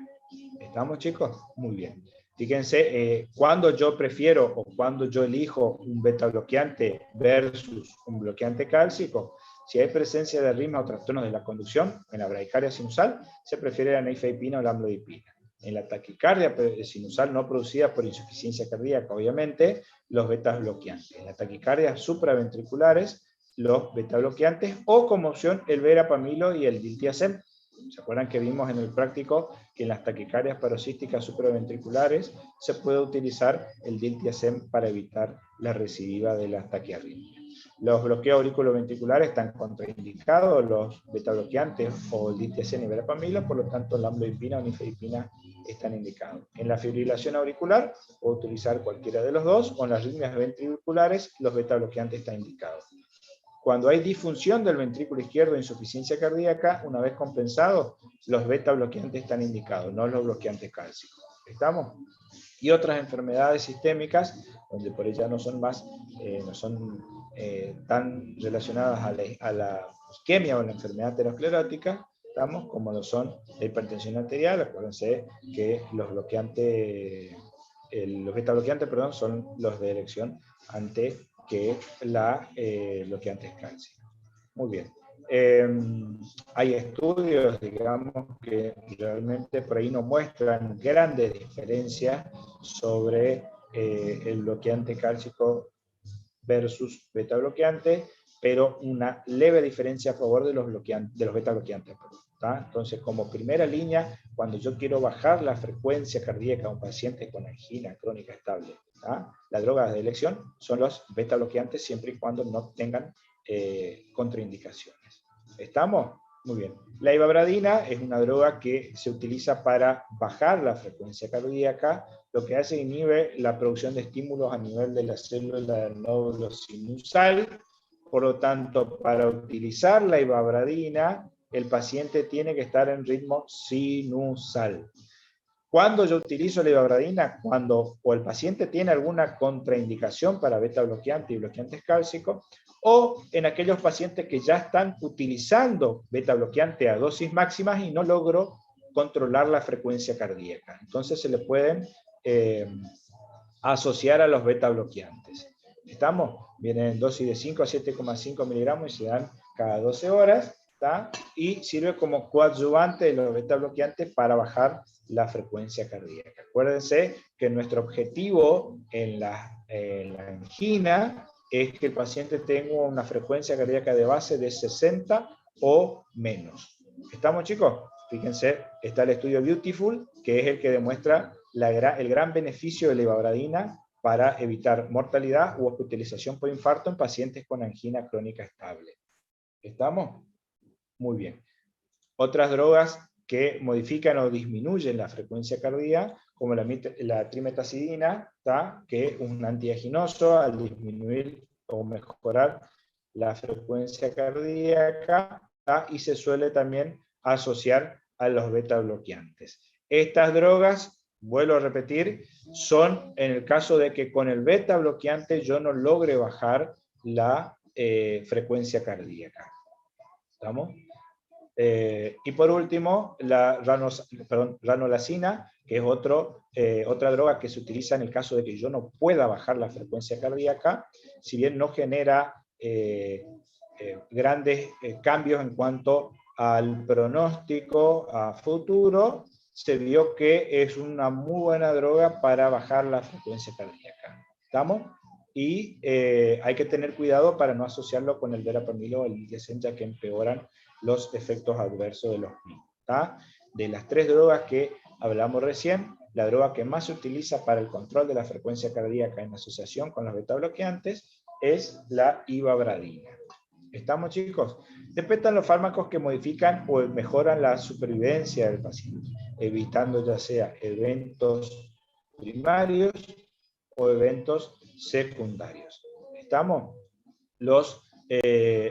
¿Estamos, chicos? Muy bien. Fíjense, cuando yo prefiero o cuando yo elijo un beta bloqueante versus un bloqueante cálcico, si hay presencia de arritmia o trastornos de la conducción, en la bradicardia sinusal, se prefiere la nifedipina o la amlodipina. En la taquicardia sinusal no producida por insuficiencia cardíaca, obviamente, los beta bloqueantes. En la taquicardia supraventriculares, los beta bloqueantes, o como opción el verapamilo y el diltiazem. ¿Se acuerdan que vimos en el práctico que en las taquicardias paroxísticas supraventriculares se puede utilizar el diltiazem para evitar la recidiva de las taquiarritmias? Los bloqueos auriculoventriculares están contraindicados, los beta bloqueantes o el diltiazem y verapamilo, por lo tanto la amlodipina o nifedipina están indicados. En la fibrilación auricular puedo utilizar cualquiera de los dos, o en las arritmias ventriculares los beta bloqueantes están indicados. Cuando hay disfunción del ventrículo izquierdo e insuficiencia cardíaca, una vez compensado, los beta bloqueantes están indicados, no los bloqueantes cálcicos. ¿Estamos? Y otras enfermedades sistémicas, donde por ellas no son tan relacionadas a la isquemia o la enfermedad aterosclerótica, ¿estamos? Como lo son la hipertensión arterial. Acuérdense que los beta bloqueantes, son los de elección ante que la bloqueantes cálcicos. Muy bien. Hay estudios, digamos, que realmente por ahí nos muestran grandes diferencias sobre el bloqueante cálcico versus beta bloqueante, pero una leve diferencia a favor de los beta bloqueantes. Entonces, como primera línea, cuando yo quiero bajar la frecuencia cardíaca a un paciente con angina crónica estable, las drogas de elección son los beta bloqueantes siempre y cuando no tengan contraindicaciones. ¿Estamos? Muy bien. La ivabradina es una droga que se utiliza para bajar la frecuencia cardíaca, lo que hace inhibe la producción de estímulos a nivel de la célula del nódulo sinusal. Por lo tanto, para utilizar la ivabradina, el paciente tiene que estar en ritmo sinusal. ¿Cuándo yo utilizo la ivabradina? Cuando o el paciente tiene alguna contraindicación para beta bloqueante y bloqueantes cálcicos, o en aquellos pacientes que ya están utilizando beta bloqueante a dosis máximas y no logro controlar la frecuencia cardíaca. Entonces se le pueden asociar a los beta bloqueantes. ¿Estamos? Vienen en dosis de 5 a 7,5 miligramos y se dan cada 12 horas. ¿Está? Y sirve como coadyuvante de los beta bloqueantes para bajar la frecuencia cardíaca. Acuérdense que nuestro objetivo en la angina es que el paciente tenga una frecuencia cardíaca de base de 60 o menos. ¿Estamos, chicos? Fíjense, está el estudio Beautiful, que es el que demuestra el gran beneficio de la ivabradina para evitar mortalidad u hospitalización por infarto en pacientes con angina crónica estable. ¿Estamos? Muy bien. Otras drogas que modifican o disminuyen la frecuencia cardíaca, como la trimetazidina, que es un antiaginoso al disminuir o mejorar la frecuencia cardíaca, y se suele también asociar a los beta bloqueantes. Estas drogas, vuelvo a repetir, son en el caso de que con el beta bloqueante yo no logre bajar la frecuencia cardíaca. ¿Estamos? Y por último, la ranolazina, que es otra droga que se utiliza en el caso de que yo no pueda bajar la frecuencia cardíaca, si bien no genera grandes cambios en cuanto al pronóstico a futuro, se vio que es una muy buena droga para bajar la frecuencia cardíaca. ¿Estamos? Y hay que tener cuidado para no asociarlo con el verapamilo o el diltiazem, ya que empeoran los efectos adversos de los mismos. ¿Tá? De las 3 drogas que hablamos recién, la droga que más se utiliza para el control de la frecuencia cardíaca en asociación con los betabloqueantes es la ivabradina. ¿Estamos, chicos? Después están los fármacos que modifican o mejoran la supervivencia del paciente, evitando ya sea eventos primarios o eventos secundarios. ¿Estamos? Los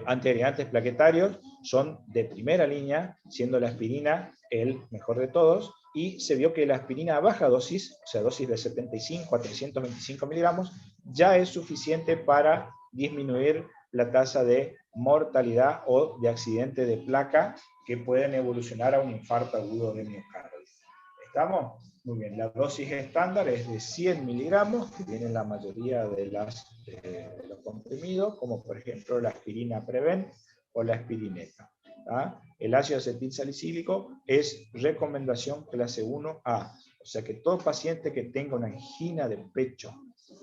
antiagregantes plaquetarios son de primera línea, siendo la aspirina el mejor de todos, y se vio que la aspirina a baja dosis, o sea, dosis de 75 a 325 miligramos, ya es suficiente para disminuir la tasa de mortalidad o de accidente de placa que pueden evolucionar a un infarto agudo de miocardio. ¿Estamos? Muy bien, la dosis estándar es de 100 miligramos, que tienen la mayoría de los comprimidos, como por ejemplo la aspirina Prevent o la aspirineta. ¿Ah? El ácido acetilsalicílico es recomendación clase 1A, o sea que todo paciente que tenga una angina de pecho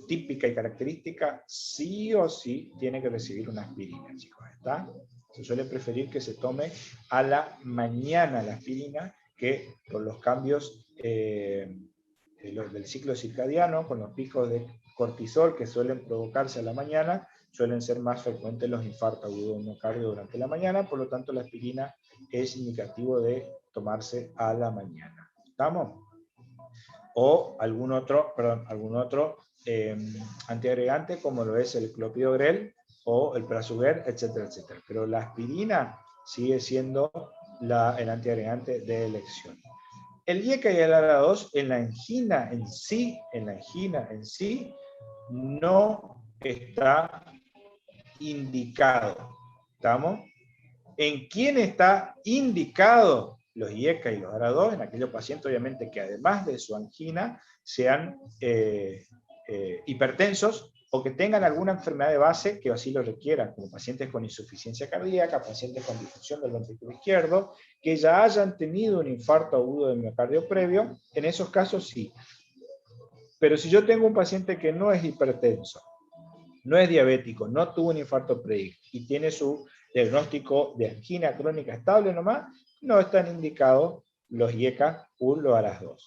típica y característica, sí o sí tiene que recibir una aspirina, chicos. ¿Está? Se suele preferir que se tome a la mañana la aspirina, que por los cambios del ciclo circadiano, con los picos de cortisol que suelen provocarse a la mañana, suelen ser más frecuentes los infartos agudos de miocardio durante la mañana, por lo tanto la aspirina es indicativo de tomarse a la mañana. ¿Estamos? O algún otro antiagregante como lo es el clopidogrel o el prasugrel, etcétera, etcétera. Pero la aspirina sigue siendo el antiagregante de elección. El IECA y el ARA2 en la angina en sí, no está indicado. ¿Estamos? ¿En quién está indicado los IECA y los ARA2? En aquellos pacientes, obviamente, que además de su angina sean hipertensos o que tengan alguna enfermedad de base que así lo requieran, como pacientes con insuficiencia cardíaca, pacientes con disfunción del ventrículo izquierdo, que ya hayan tenido un infarto agudo de miocardio previo. En esos casos sí. Pero si yo tengo un paciente que no es hipertenso, no es diabético, no tuvo un infarto previo y tiene su diagnóstico de angina crónica estable nomás, no están indicados los IECA o los ARA2.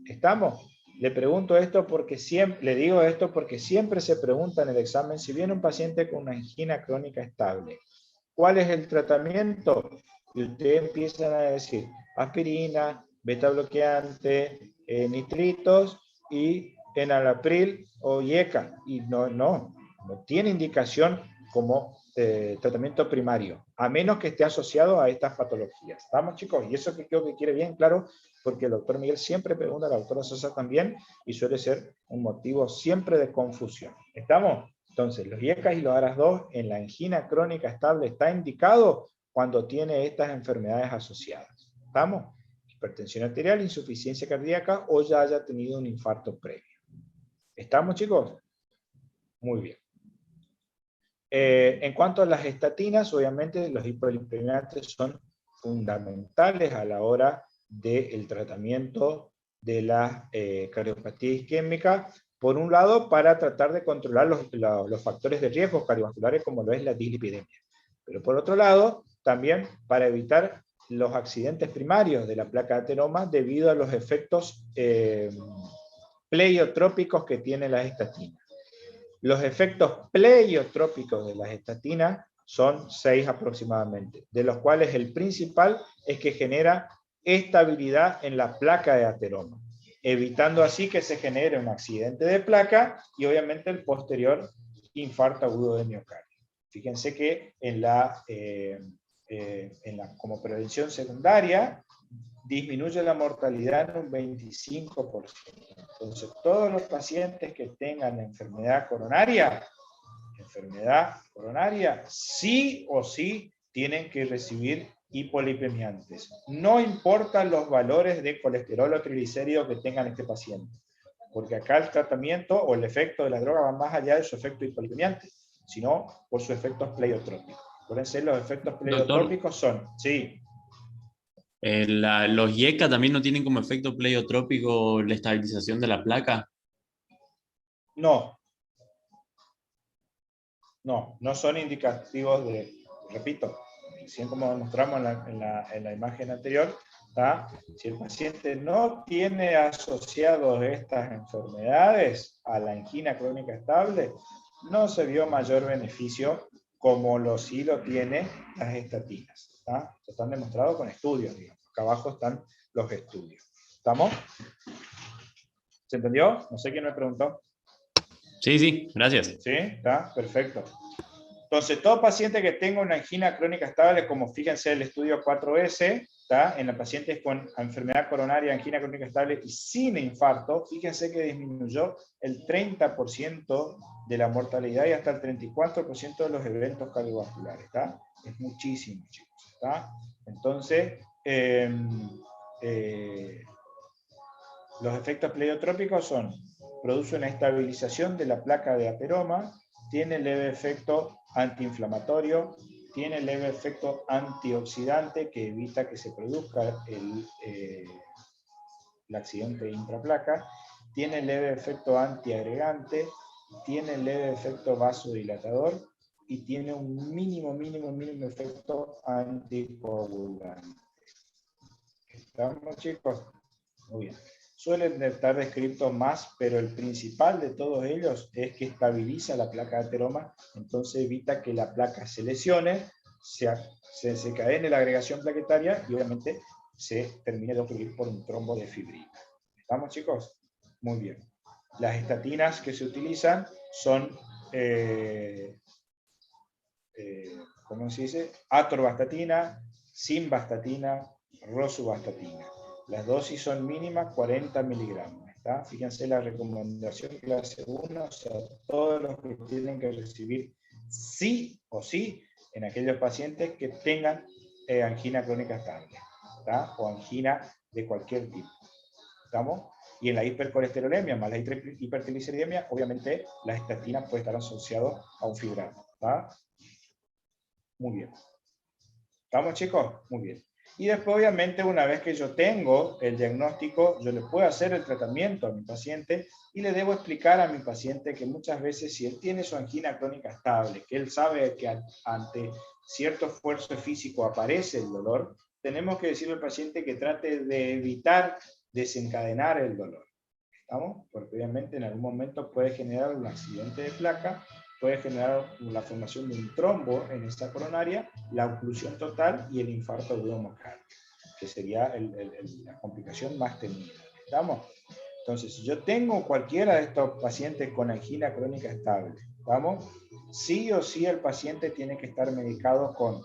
¿Estamos? Le pregunto esto porque le digo esto porque siempre se pregunta en el examen, si viene un paciente con una angina crónica estable, ¿cuál es el tratamiento? Y ustedes empiezan a decir aspirina, beta bloqueante, nitritos y enalapril o IECA. Y no tiene indicación como tratamiento primario, a menos que esté asociado a estas patologías. ¿Estamos, chicos? Y eso que creo que quiere bien claro, porque el doctor Miguel siempre pregunta, la doctora Sosa también, y suele ser un motivo siempre de confusión. ¿Estamos? Entonces, los IECA y los ARAS2 en la angina crónica estable está indicado cuando tiene estas enfermedades asociadas. ¿Estamos? Hipertensión arterial, insuficiencia cardíaca o ya haya tenido un infarto previo. ¿Estamos, chicos? Muy bien. En cuanto a las estatinas, obviamente los hipolipemiantes son fundamentales a la hora del tratamiento de la cardiopatía isquémica, por un lado para tratar de controlar los factores de riesgo cardiovasculares como lo es la dislipidemia, pero por otro lado también para evitar los accidentes primarios de la placa de ateroma debido a los efectos pleiotrópicos que tiene las estatinas. Los efectos pleiotrópicos de las estatinas son 6 aproximadamente, de los cuales el principal es que genera estabilidad en la placa de ateroma, evitando así que se genere un accidente de placa y obviamente el posterior infarto agudo de miocardio. Fíjense que como prevención secundaria disminuye la mortalidad en un 25%. Entonces, todos los pacientes que tengan enfermedad coronaria, sí o sí tienen que recibir hipolipemiantes. No importan los valores de colesterol o triglicéridos que tengan este paciente, porque acá el tratamiento o el efecto de la droga va más allá de su efecto hipolipemiante, sino por sus efectos pleiotrópicos. Acuérdense, los efectos pleiotrópicos son, sí. ¿Los IECA también no tienen como efecto pleiotrópico la estabilización de la placa? No son indicativos repito, recién como demostramos en la imagen anterior, ¿tá? Si el paciente no tiene asociados estas enfermedades a la angina crónica estable, no se vio mayor beneficio como sí lo tiene las estatinas. ¿Tá? Están demostrados con estudios, digamos. Acá abajo están los estudios. ¿Estamos? ¿Se entendió? No sé quién me preguntó. Sí, sí, gracias. ¿Sí? ¿Está? Perfecto. Entonces, todo paciente que tenga una angina crónica estable, como fíjense el estudio 4S, ¿está? En los pacientes con enfermedad coronaria, angina crónica estable y sin infarto, fíjense que disminuyó el 30% de la mortalidad y hasta el 34% de los eventos cardiovasculares. ¿Está? Es muchísimo, chicos. ¿Está? Entonces, los efectos pleiotrópicos son: produce una estabilización de la placa de ateroma, tiene leve efecto antiinflamatorio, tiene leve efecto antioxidante que evita que se produzca el accidente intraplaca, tiene leve efecto antiagregante, tiene leve efecto vasodilatador y tiene un mínimo efecto anticoagulante. ¿Estamos, chicos? Muy bien. Suelen estar descritos más, pero el principal de todos ellos es que estabiliza la placa de ateroma, entonces evita que la placa se lesione, se cadene la agregación plaquetaria y obviamente se termine de ocurrir por un trombo de fibrina. ¿Estamos, chicos? Muy bien. Las estatinas que se utilizan son, ¿cómo se dice? Atorvastatina, simvastatina, rosuvastatina. Las dosis son mínimas 40 miligramos. ¿Está? Fíjense la recomendación clase 1, o sea, todos los que tienen que recibir sí o sí en aquellos pacientes que tengan angina crónica estable, ¿está? O angina de cualquier tipo. ¿Estamos? Y en la hipercolesterolemia más la hipertrigliceridemia, obviamente la estatina puede estar asociado a un fibrato. ¿Está? Muy bien. ¿Estamos, chicos? Muy bien. Y después, obviamente, una vez que yo tengo el diagnóstico, yo le puedo hacer el tratamiento a mi paciente y le debo explicar a mi paciente que muchas veces, si él tiene su angina crónica estable, que él sabe que ante cierto esfuerzo físico aparece el dolor, tenemos que decirle al paciente que trate de evitar desencadenar el dolor. ¿Estamos? Porque obviamente en algún momento puede generar un accidente de placa, puede generar la formación de un trombo en esta coronaria, la oclusión total y el infarto agudo miocárdico, que sería la complicación más temida. ¿Estamos? Entonces, si yo tengo cualquiera de estos pacientes con angina crónica estable, ¿estamos? Sí o sí el paciente tiene que estar medicado con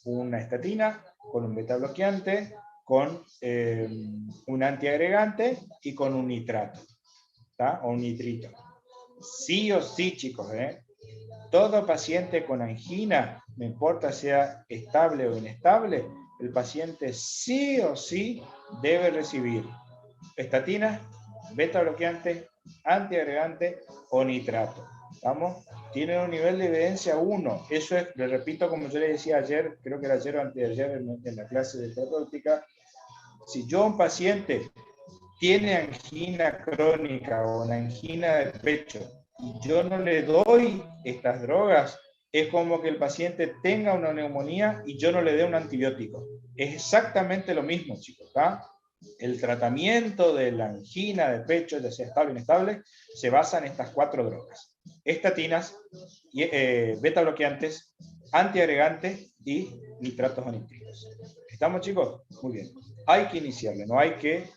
una estatina, con un beta bloqueante, con un antiagregante y con un nitrato, ¿tá? O un nitrito. Sí o sí, chicos, todo paciente con angina, no importa sea estable o inestable, el paciente sí o sí debe recibir estatinas, beta bloqueante, antiagregante o nitrato. ¿Estamos? Tienen un nivel de evidencia 1. Eso es, le repito, como yo le decía ayer, creo que era ayer o antes de ayer en la clase de terapéutica, si yo un paciente tiene angina crónica o una angina de pecho y yo no le doy estas drogas, es como que el paciente tenga una neumonía y yo no le dé un antibiótico. Es exactamente lo mismo, chicos. ¿Tá? El tratamiento de la angina de pecho, ya sea estable o inestable, se basa en estas 4 drogas. Estatinas, beta bloqueantes, antiagregantes y nitratos o nitritos. ¿Estamos, chicos? Muy bien. Hay que iniciarle, no hay que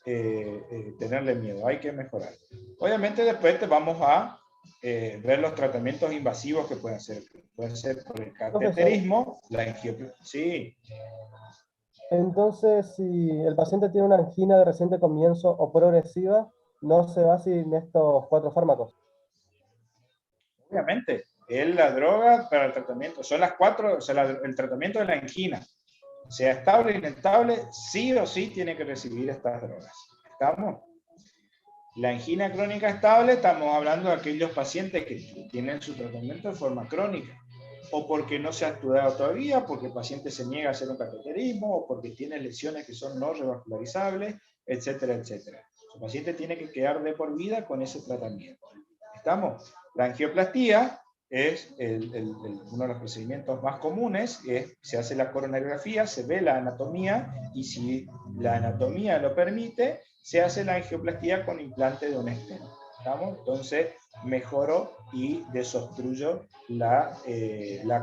tenerle miedo, hay que mejorar. Obviamente después vamos a ver los tratamientos invasivos que pueden ser. Pueden ser por el cateterismo, la angioplastia. Sí. Entonces, si el paciente tiene una angina de reciente comienzo o progresiva, no se va sin estos 4 fármacos. Obviamente, es la droga para el tratamiento. Son las 4, o sea, el tratamiento de la angina. Sea estable o inestable, sí o sí tiene que recibir estas drogas. ¿Estamos? La angina crónica estable, estamos hablando de aquellos pacientes que tienen su tratamiento de forma crónica, o porque no se ha estudiado todavía, porque el paciente se niega a hacer un cateterismo, o porque tiene lesiones que son no revascularizables, etcétera, etcétera. El paciente tiene que quedar de por vida con ese tratamiento. ¿Estamos? La angioplastía es uno de los procedimientos más comunes, se hace la coronariografía, se ve la anatomía, y si la anatomía lo permite, se hace la angioplastía con implante de un stent. ¿Estamos? Entonces mejoro y desobstruyo la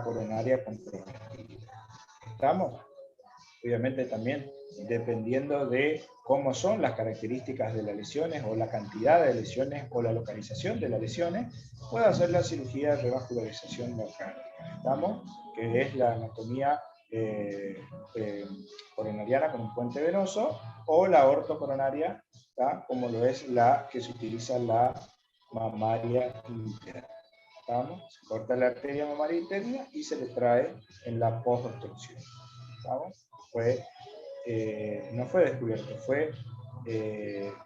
coronaria con progesterona. ¿Estamos? Obviamente también dependiendo de cómo son las características de las lesiones o la cantidad de lesiones o la localización de las lesiones, puede hacer la cirugía de revascularización miocárdica. ¿Estamos? Que es la anatomía coronariana con un puente venoso, o la ortocoronaria, ¿tá? Como lo es la que se utiliza la mamaria interna. ¿Estamos? Se corta la arteria mamaria interna y se le trae en la post-obstrucción. ¿Estamos? No fue descubierto, fue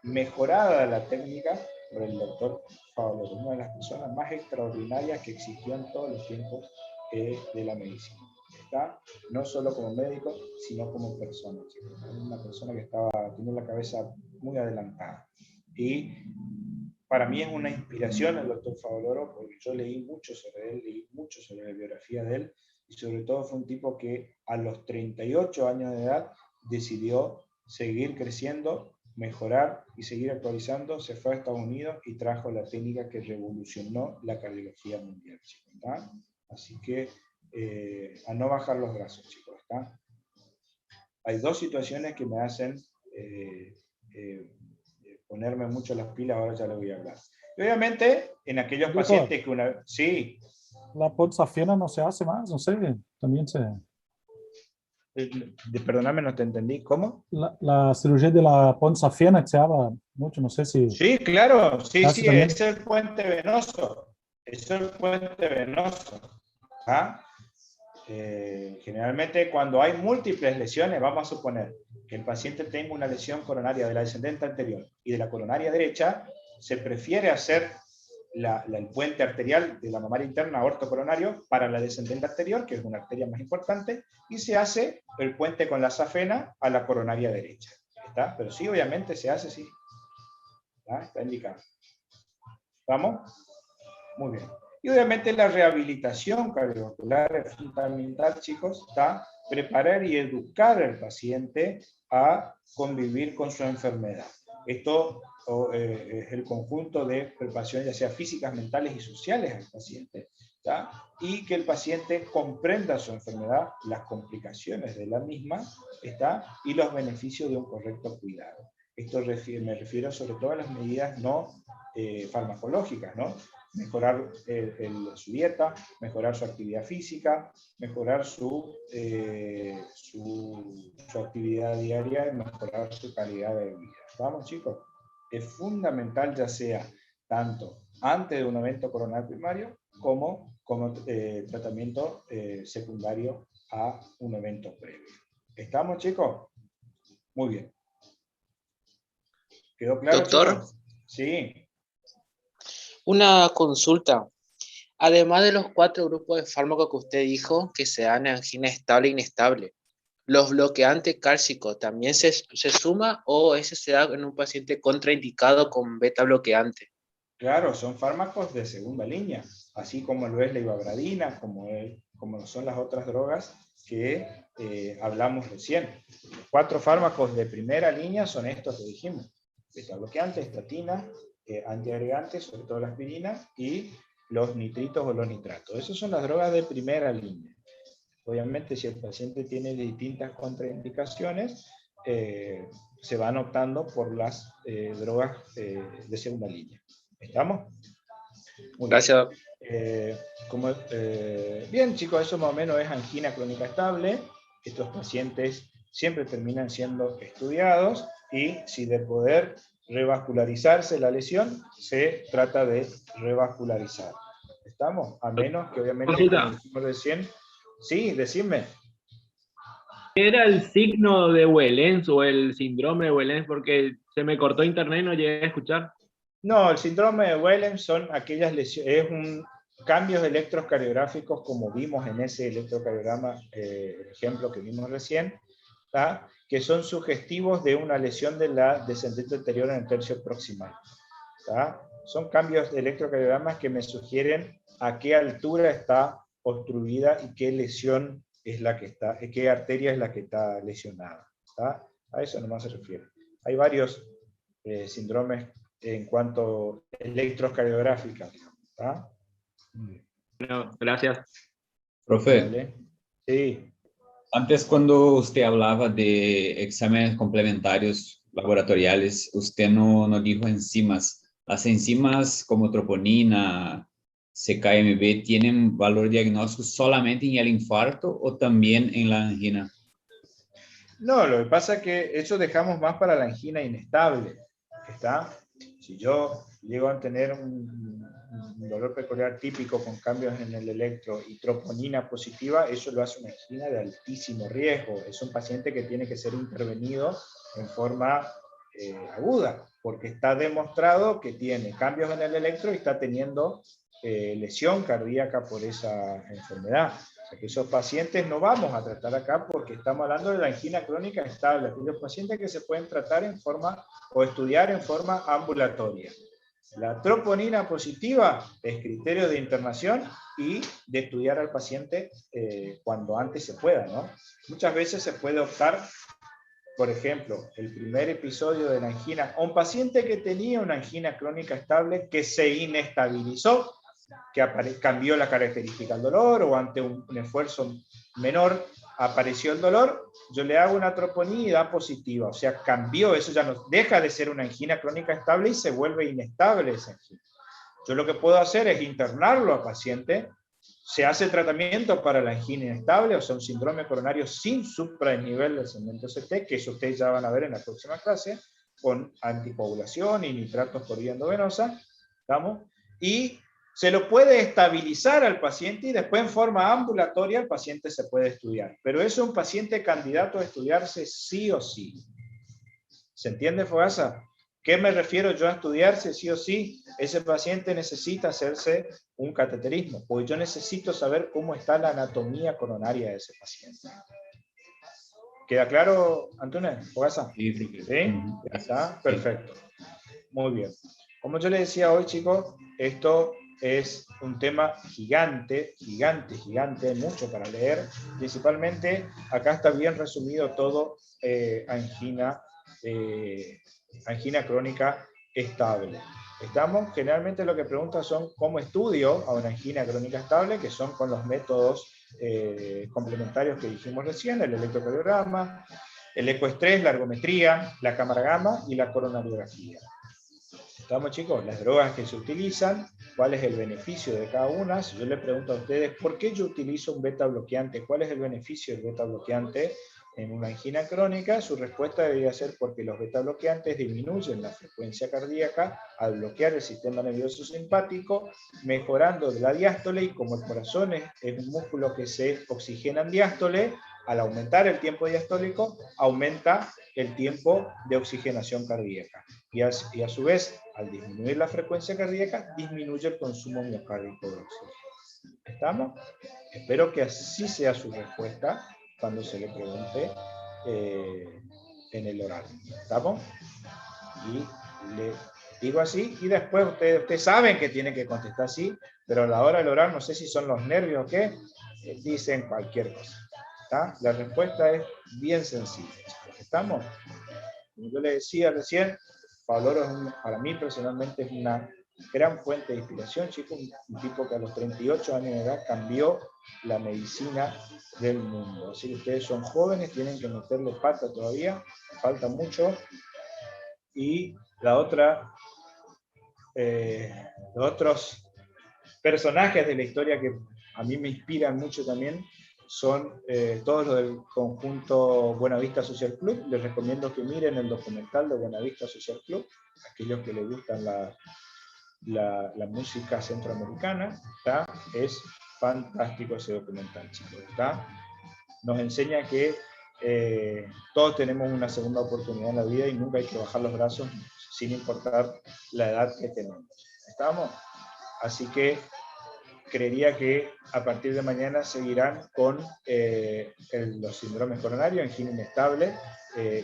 mejorada la técnica por el doctor Favaloro, una de las personas más extraordinarias que existió en todos los tiempos de la medicina. ¿Está? No solo como médico, sino como persona. Una persona que tenía la cabeza muy adelantada. Y para mí es una inspiración el doctor Favaloro, porque yo leí mucho sobre él, leí mucho sobre la biografía de él, y sobre todo fue un tipo que a los 38 años de edad decidió seguir creciendo, mejorar y seguir actualizando. Se fue a Estados Unidos y trajo la técnica que revolucionó la cardiología mundial. ¿Está? Así que a no bajar los brazos, chicos. ¿Está? Hay dos situaciones que me hacen ponerme mucho las pilas, ahora ya lo voy a hablar. Y obviamente, en aquellos pacientes que una... Sí. La Ponsafena no se hace más, no sé, también se... Perdóname, no te entendí. ¿Cómo? La cirugía de la Ponsafena que se habla mucho, no sé si... Sí, claro, sí, también. es el puente venoso. Es el puente venoso. ¿Ah? Generalmente cuando hay múltiples lesiones, vamos a suponer que el paciente tenga una lesión coronaria de la descendente anterior y de la coronaria derecha, se prefiere hacer el puente arterial de la mamaria interna ortocoronario para la descendente anterior, que es una arteria más importante, y se hace el puente con la safena a la coronaria derecha. ¿Está? Pero sí, obviamente se hace, sí. ¿Está? Está indicado. ¿Vamos? Muy bien. Y obviamente la rehabilitación cardiovascular es fundamental, chicos, está preparar y educar al paciente a convivir con su enfermedad. Esto es el conjunto de preparaciones, ya sea físicas, mentales y sociales al paciente, ¿tá? Y que el paciente comprenda su enfermedad, las complicaciones de la misma, ¿está? Y los beneficios de un correcto cuidado. Esto me refiero sobre todo a las medidas no farmacológicas, ¿no? Mejorar su dieta, mejorar su actividad física, mejorar su actividad diaria y mejorar su calidad de vida. ¿Vamos, chicos? Es fundamental, ya sea tanto antes de un evento coronario primario como tratamiento secundario a un evento previo. ¿Estamos, chicos? Muy bien. ¿Quedó claro, doctor? Chicos? Sí. Una consulta. Además de los 4 grupos de fármacos que usted dijo, que se dan en angina estable e inestable, ¿los bloqueantes cálcicos también se suma o ese se da en un paciente contraindicado con beta bloqueante? Claro, son fármacos de segunda línea, así como lo es la ivabradina, como son las otras drogas que hablamos recién. Los 4 fármacos de primera línea son estos que dijimos: beta bloqueantes, estatina, antiagregantes, sobre todo la aspirina, y los nitritos o los nitratos. Esas son las drogas de primera línea. Obviamente, si el paciente tiene distintas contraindicaciones, se van optando por las drogas de segunda línea. ¿Estamos? Gracias. Bien, chicos, eso más o menos es angina crónica estable. Estos pacientes siempre terminan siendo estudiados y si de poder revascularizarse la lesión, se trata de revascularizar. ¿Estamos? A menos que obviamente, como dijimos recién, sí, decime. ¿Qué era el signo de Wellens o el síndrome de Wellens? Porque se me cortó internet y no llegué a escuchar. No, el síndrome de Wellens son aquellas lesiones, cambios electrocardiográficos como vimos en ese electrocardiograma, el ejemplo que vimos recién, ¿tá? Que son sugestivos de una lesión de la descendente anterior en el tercio proximal. ¿Tá? Son cambios de electrocardiogramas que me sugieren a qué altura está obstruida y qué lesión es la que está, qué arteria es la que está lesionada. ¿Está? A eso nomás se refiere. Hay varios síndromes en cuanto a electrocardiográficas. ¿Está? Bueno, gracias. Profe, Vale. Sí. antes cuando usted hablaba de exámenes complementarios laboratoriales, usted no dijo enzimas. ¿Las enzimas como troponina, CKMB, tienen valor diagnóstico solamente en el infarto o también en la angina? No, lo que pasa es que eso dejamos más para la angina inestable. ¿Está? Si yo llego a tener un dolor peculiar típico con cambios en el electro y troponina positiva, eso lo hace una angina de altísimo riesgo. Es un paciente que tiene que ser intervenido en forma aguda, porque está demostrado que tiene cambios en el electro y está teniendo lesión cardíaca por esa enfermedad. O sea que esos pacientes no vamos a tratar acá porque estamos hablando de la angina crónica estable, aquellos pacientes que se pueden tratar en forma o estudiar en forma ambulatoria. La troponina positiva es criterio de internación y de estudiar al paciente cuando antes se pueda, ¿no? Muchas veces se puede optar, por ejemplo, el primer episodio de la angina, a un paciente que tenía una angina crónica estable que se inestabilizó, que cambió la característica del dolor o ante un esfuerzo menor apareció el dolor, yo le hago una troponina positiva, o sea, cambió, eso ya no deja de ser una angina crónica estable y se vuelve inestable esa angina. Yo lo que puedo hacer es internarlo al paciente, se hace tratamiento para la angina inestable, o sea, un síndrome coronario sin supraesnivel del segmento CT, que eso ustedes ya van a ver en la próxima clase, con anticoagulación y nitratos por vía endovenosa, ¿estamos? Y se lo puede estabilizar al paciente y después en forma ambulatoria el paciente se puede estudiar. Pero es un paciente candidato a estudiarse sí o sí. ¿Se entiende, Fogasa? ¿Qué me refiero yo a estudiarse sí o sí? Ese paciente necesita hacerse un cateterismo, porque yo necesito saber cómo está la anatomía coronaria de ese paciente. ¿Queda claro, Antonio? ¿Fogasa? Sí. ¿Sí? ¿Ya está? Perfecto. Muy bien. Como yo les decía hoy, chicos, esto es un tema gigante, gigante, mucho para leer. Principalmente, acá está bien resumido todo angina crónica estable. Estamos, generalmente lo que preguntan son cómo estudio a una angina crónica estable, que son con los métodos complementarios que dijimos recién, el electrocardiograma, el ecoestrés, la ergometría, la cámara gamma y la coronariografía. ¿Estamos, chicos? Las drogas que se utilizan, cuál es el beneficio de cada una. Si yo le pregunto a ustedes, ¿por qué yo utilizo un beta bloqueante? ¿Cuál es el beneficio del beta bloqueante en una angina crónica? Su respuesta debería ser porque los beta bloqueantes disminuyen la frecuencia cardíaca al bloquear el sistema nervioso simpático, mejorando la diástole, y como el corazón es un músculo que se oxigena en diástole, al aumentar el tiempo diastólico, aumenta el tiempo de oxigenación cardíaca. Y a su vez, al disminuir la frecuencia cardíaca, disminuye el consumo miocárdico de oxígeno. ¿Estamos? Espero que así sea su respuesta cuando se le pregunte en el oral. ¿Estamos? Y le digo así, y después ustedes saben que tienen que contestar así, pero a la hora del oral, no sé si son los nervios o qué, dicen cualquier cosa. ¿Está? La respuesta es bien sencilla. ¿Estamos? Como yo les decía recién, Pablo Oro para mí personalmente es una gran fuente de inspiración, chicos, un tipo que a los 38 años de edad cambió la medicina del mundo. Así que ustedes son jóvenes, tienen que meterle pata todavía, falta mucho. Y la otra, los otros personajes de la historia que a mí me inspiran mucho también, son todos los del conjunto Buenavista Social Club. Les recomiendo que miren el documental de Buenavista Social Club, aquellos que les gustan la música centroamericana, ¿está? Es fantástico ese documental, chicos, ¿está? Nos enseña que todos tenemos una segunda oportunidad en la vida y nunca hay que bajar los brazos sin importar la edad que tenemos. ¿Estamos? Así que creería que a partir de mañana seguirán con los síndromes coronarios, angina inestable,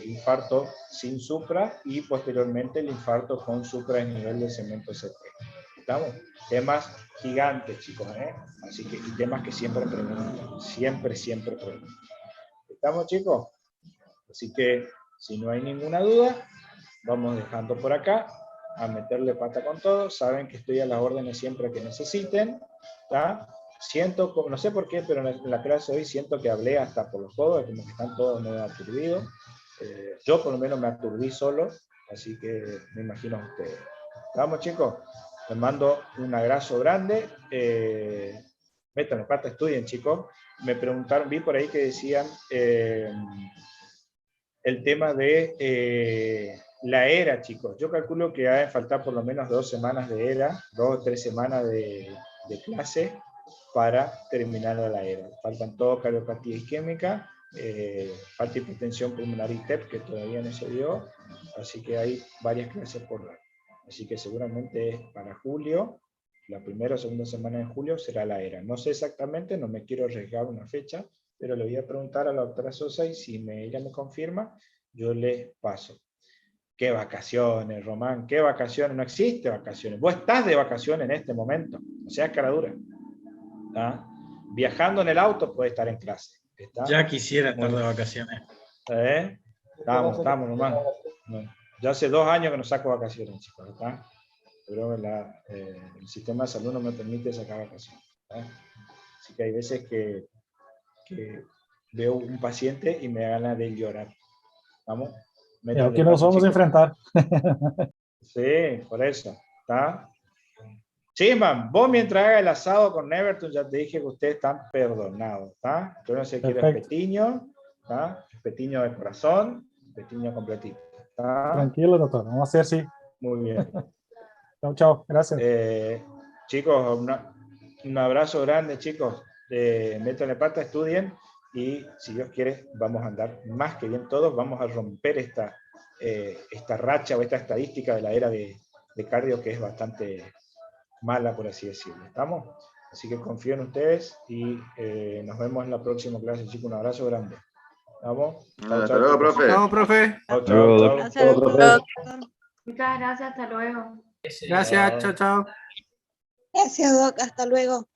infarto sin supra y posteriormente el infarto con supra en nivel de segmento CT. ¿Estamos? Temas gigantes, chicos, ¿eh? Así que, y temas que siempre preguntan, siempre preguntan. ¿Estamos, chicos? Así que, si no hay ninguna duda, vamos dejando por acá, a meterle pata con todo. Saben que estoy a las órdenes siempre que necesiten, ¿tá? Siento, no sé por qué, pero en la clase hoy siento que hablé hasta por los codos, como que están todos medio aturdidos. Yo por lo menos me aturdí solo, así que me imagino a ustedes. Vamos, chicos, les mando un abrazo grande. Métanle pata, estudien, chicos. Me preguntaron, vi por ahí que decían el tema de la ERA, chicos. Yo calculo que ha de faltar por lo menos 2 semanas de ERA, 2 o 3 semanas de clase para terminar la ERA. Faltan todo cardiopatía isquémica, falta hipertensión pulmonar y TEP, que todavía no se dio, así que hay varias clases por dar. Así que seguramente es para julio, la primera o segunda semana de julio será la ERA. No sé exactamente, no me quiero arriesgar una fecha, pero le voy a preguntar a la doctora Sosa y si ella me confirma, yo le paso. ¿Qué vacaciones, Román? ¿Qué vacaciones? No existe vacaciones. Vos estás de vacaciones en este momento, o sea, cara dura. ¿Está? Viajando en el auto puede estar en clase. ¿Está? Ya quisiera estar de vacaciones. Estamos, Román. Ya hace 2 años que no saco vacaciones, chicos. ¿Está? Pero el sistema de salud no me permite sacar vacaciones. ¿Está? Así que hay veces que veo un paciente y me da ganas de llorar. ¿Vamos? Pero que nos vamos a enfrentar. Sí, por eso. ¿Está? Chisman, vos mientras haga el asado con Neverton, ya te dije que ustedes están perdonados, ¿está? Yo no sé qué es petiño, ¿está? Petiño de corazón, petiño completito, ¿está? Tranquilo, doctor, vamos a hacer sí. Muy bien. Chao, gracias. Chicos, un abrazo grande, chicos. Métanle pata, estudien, y si Dios quiere, vamos a andar más que bien todos, vamos a romper esta racha o esta estadística de la era de cardio que es bastante mala, por así decirlo. ¿Estamos? Así que confío en ustedes y nos vemos en la próxima clase, chicos. Un abrazo grande. ¿Vamos? Hasta luego, profe. Chao, profe. Chao. Muchas gracias, hasta luego. Gracias, chao, chao. Gracias, Doc, hasta luego.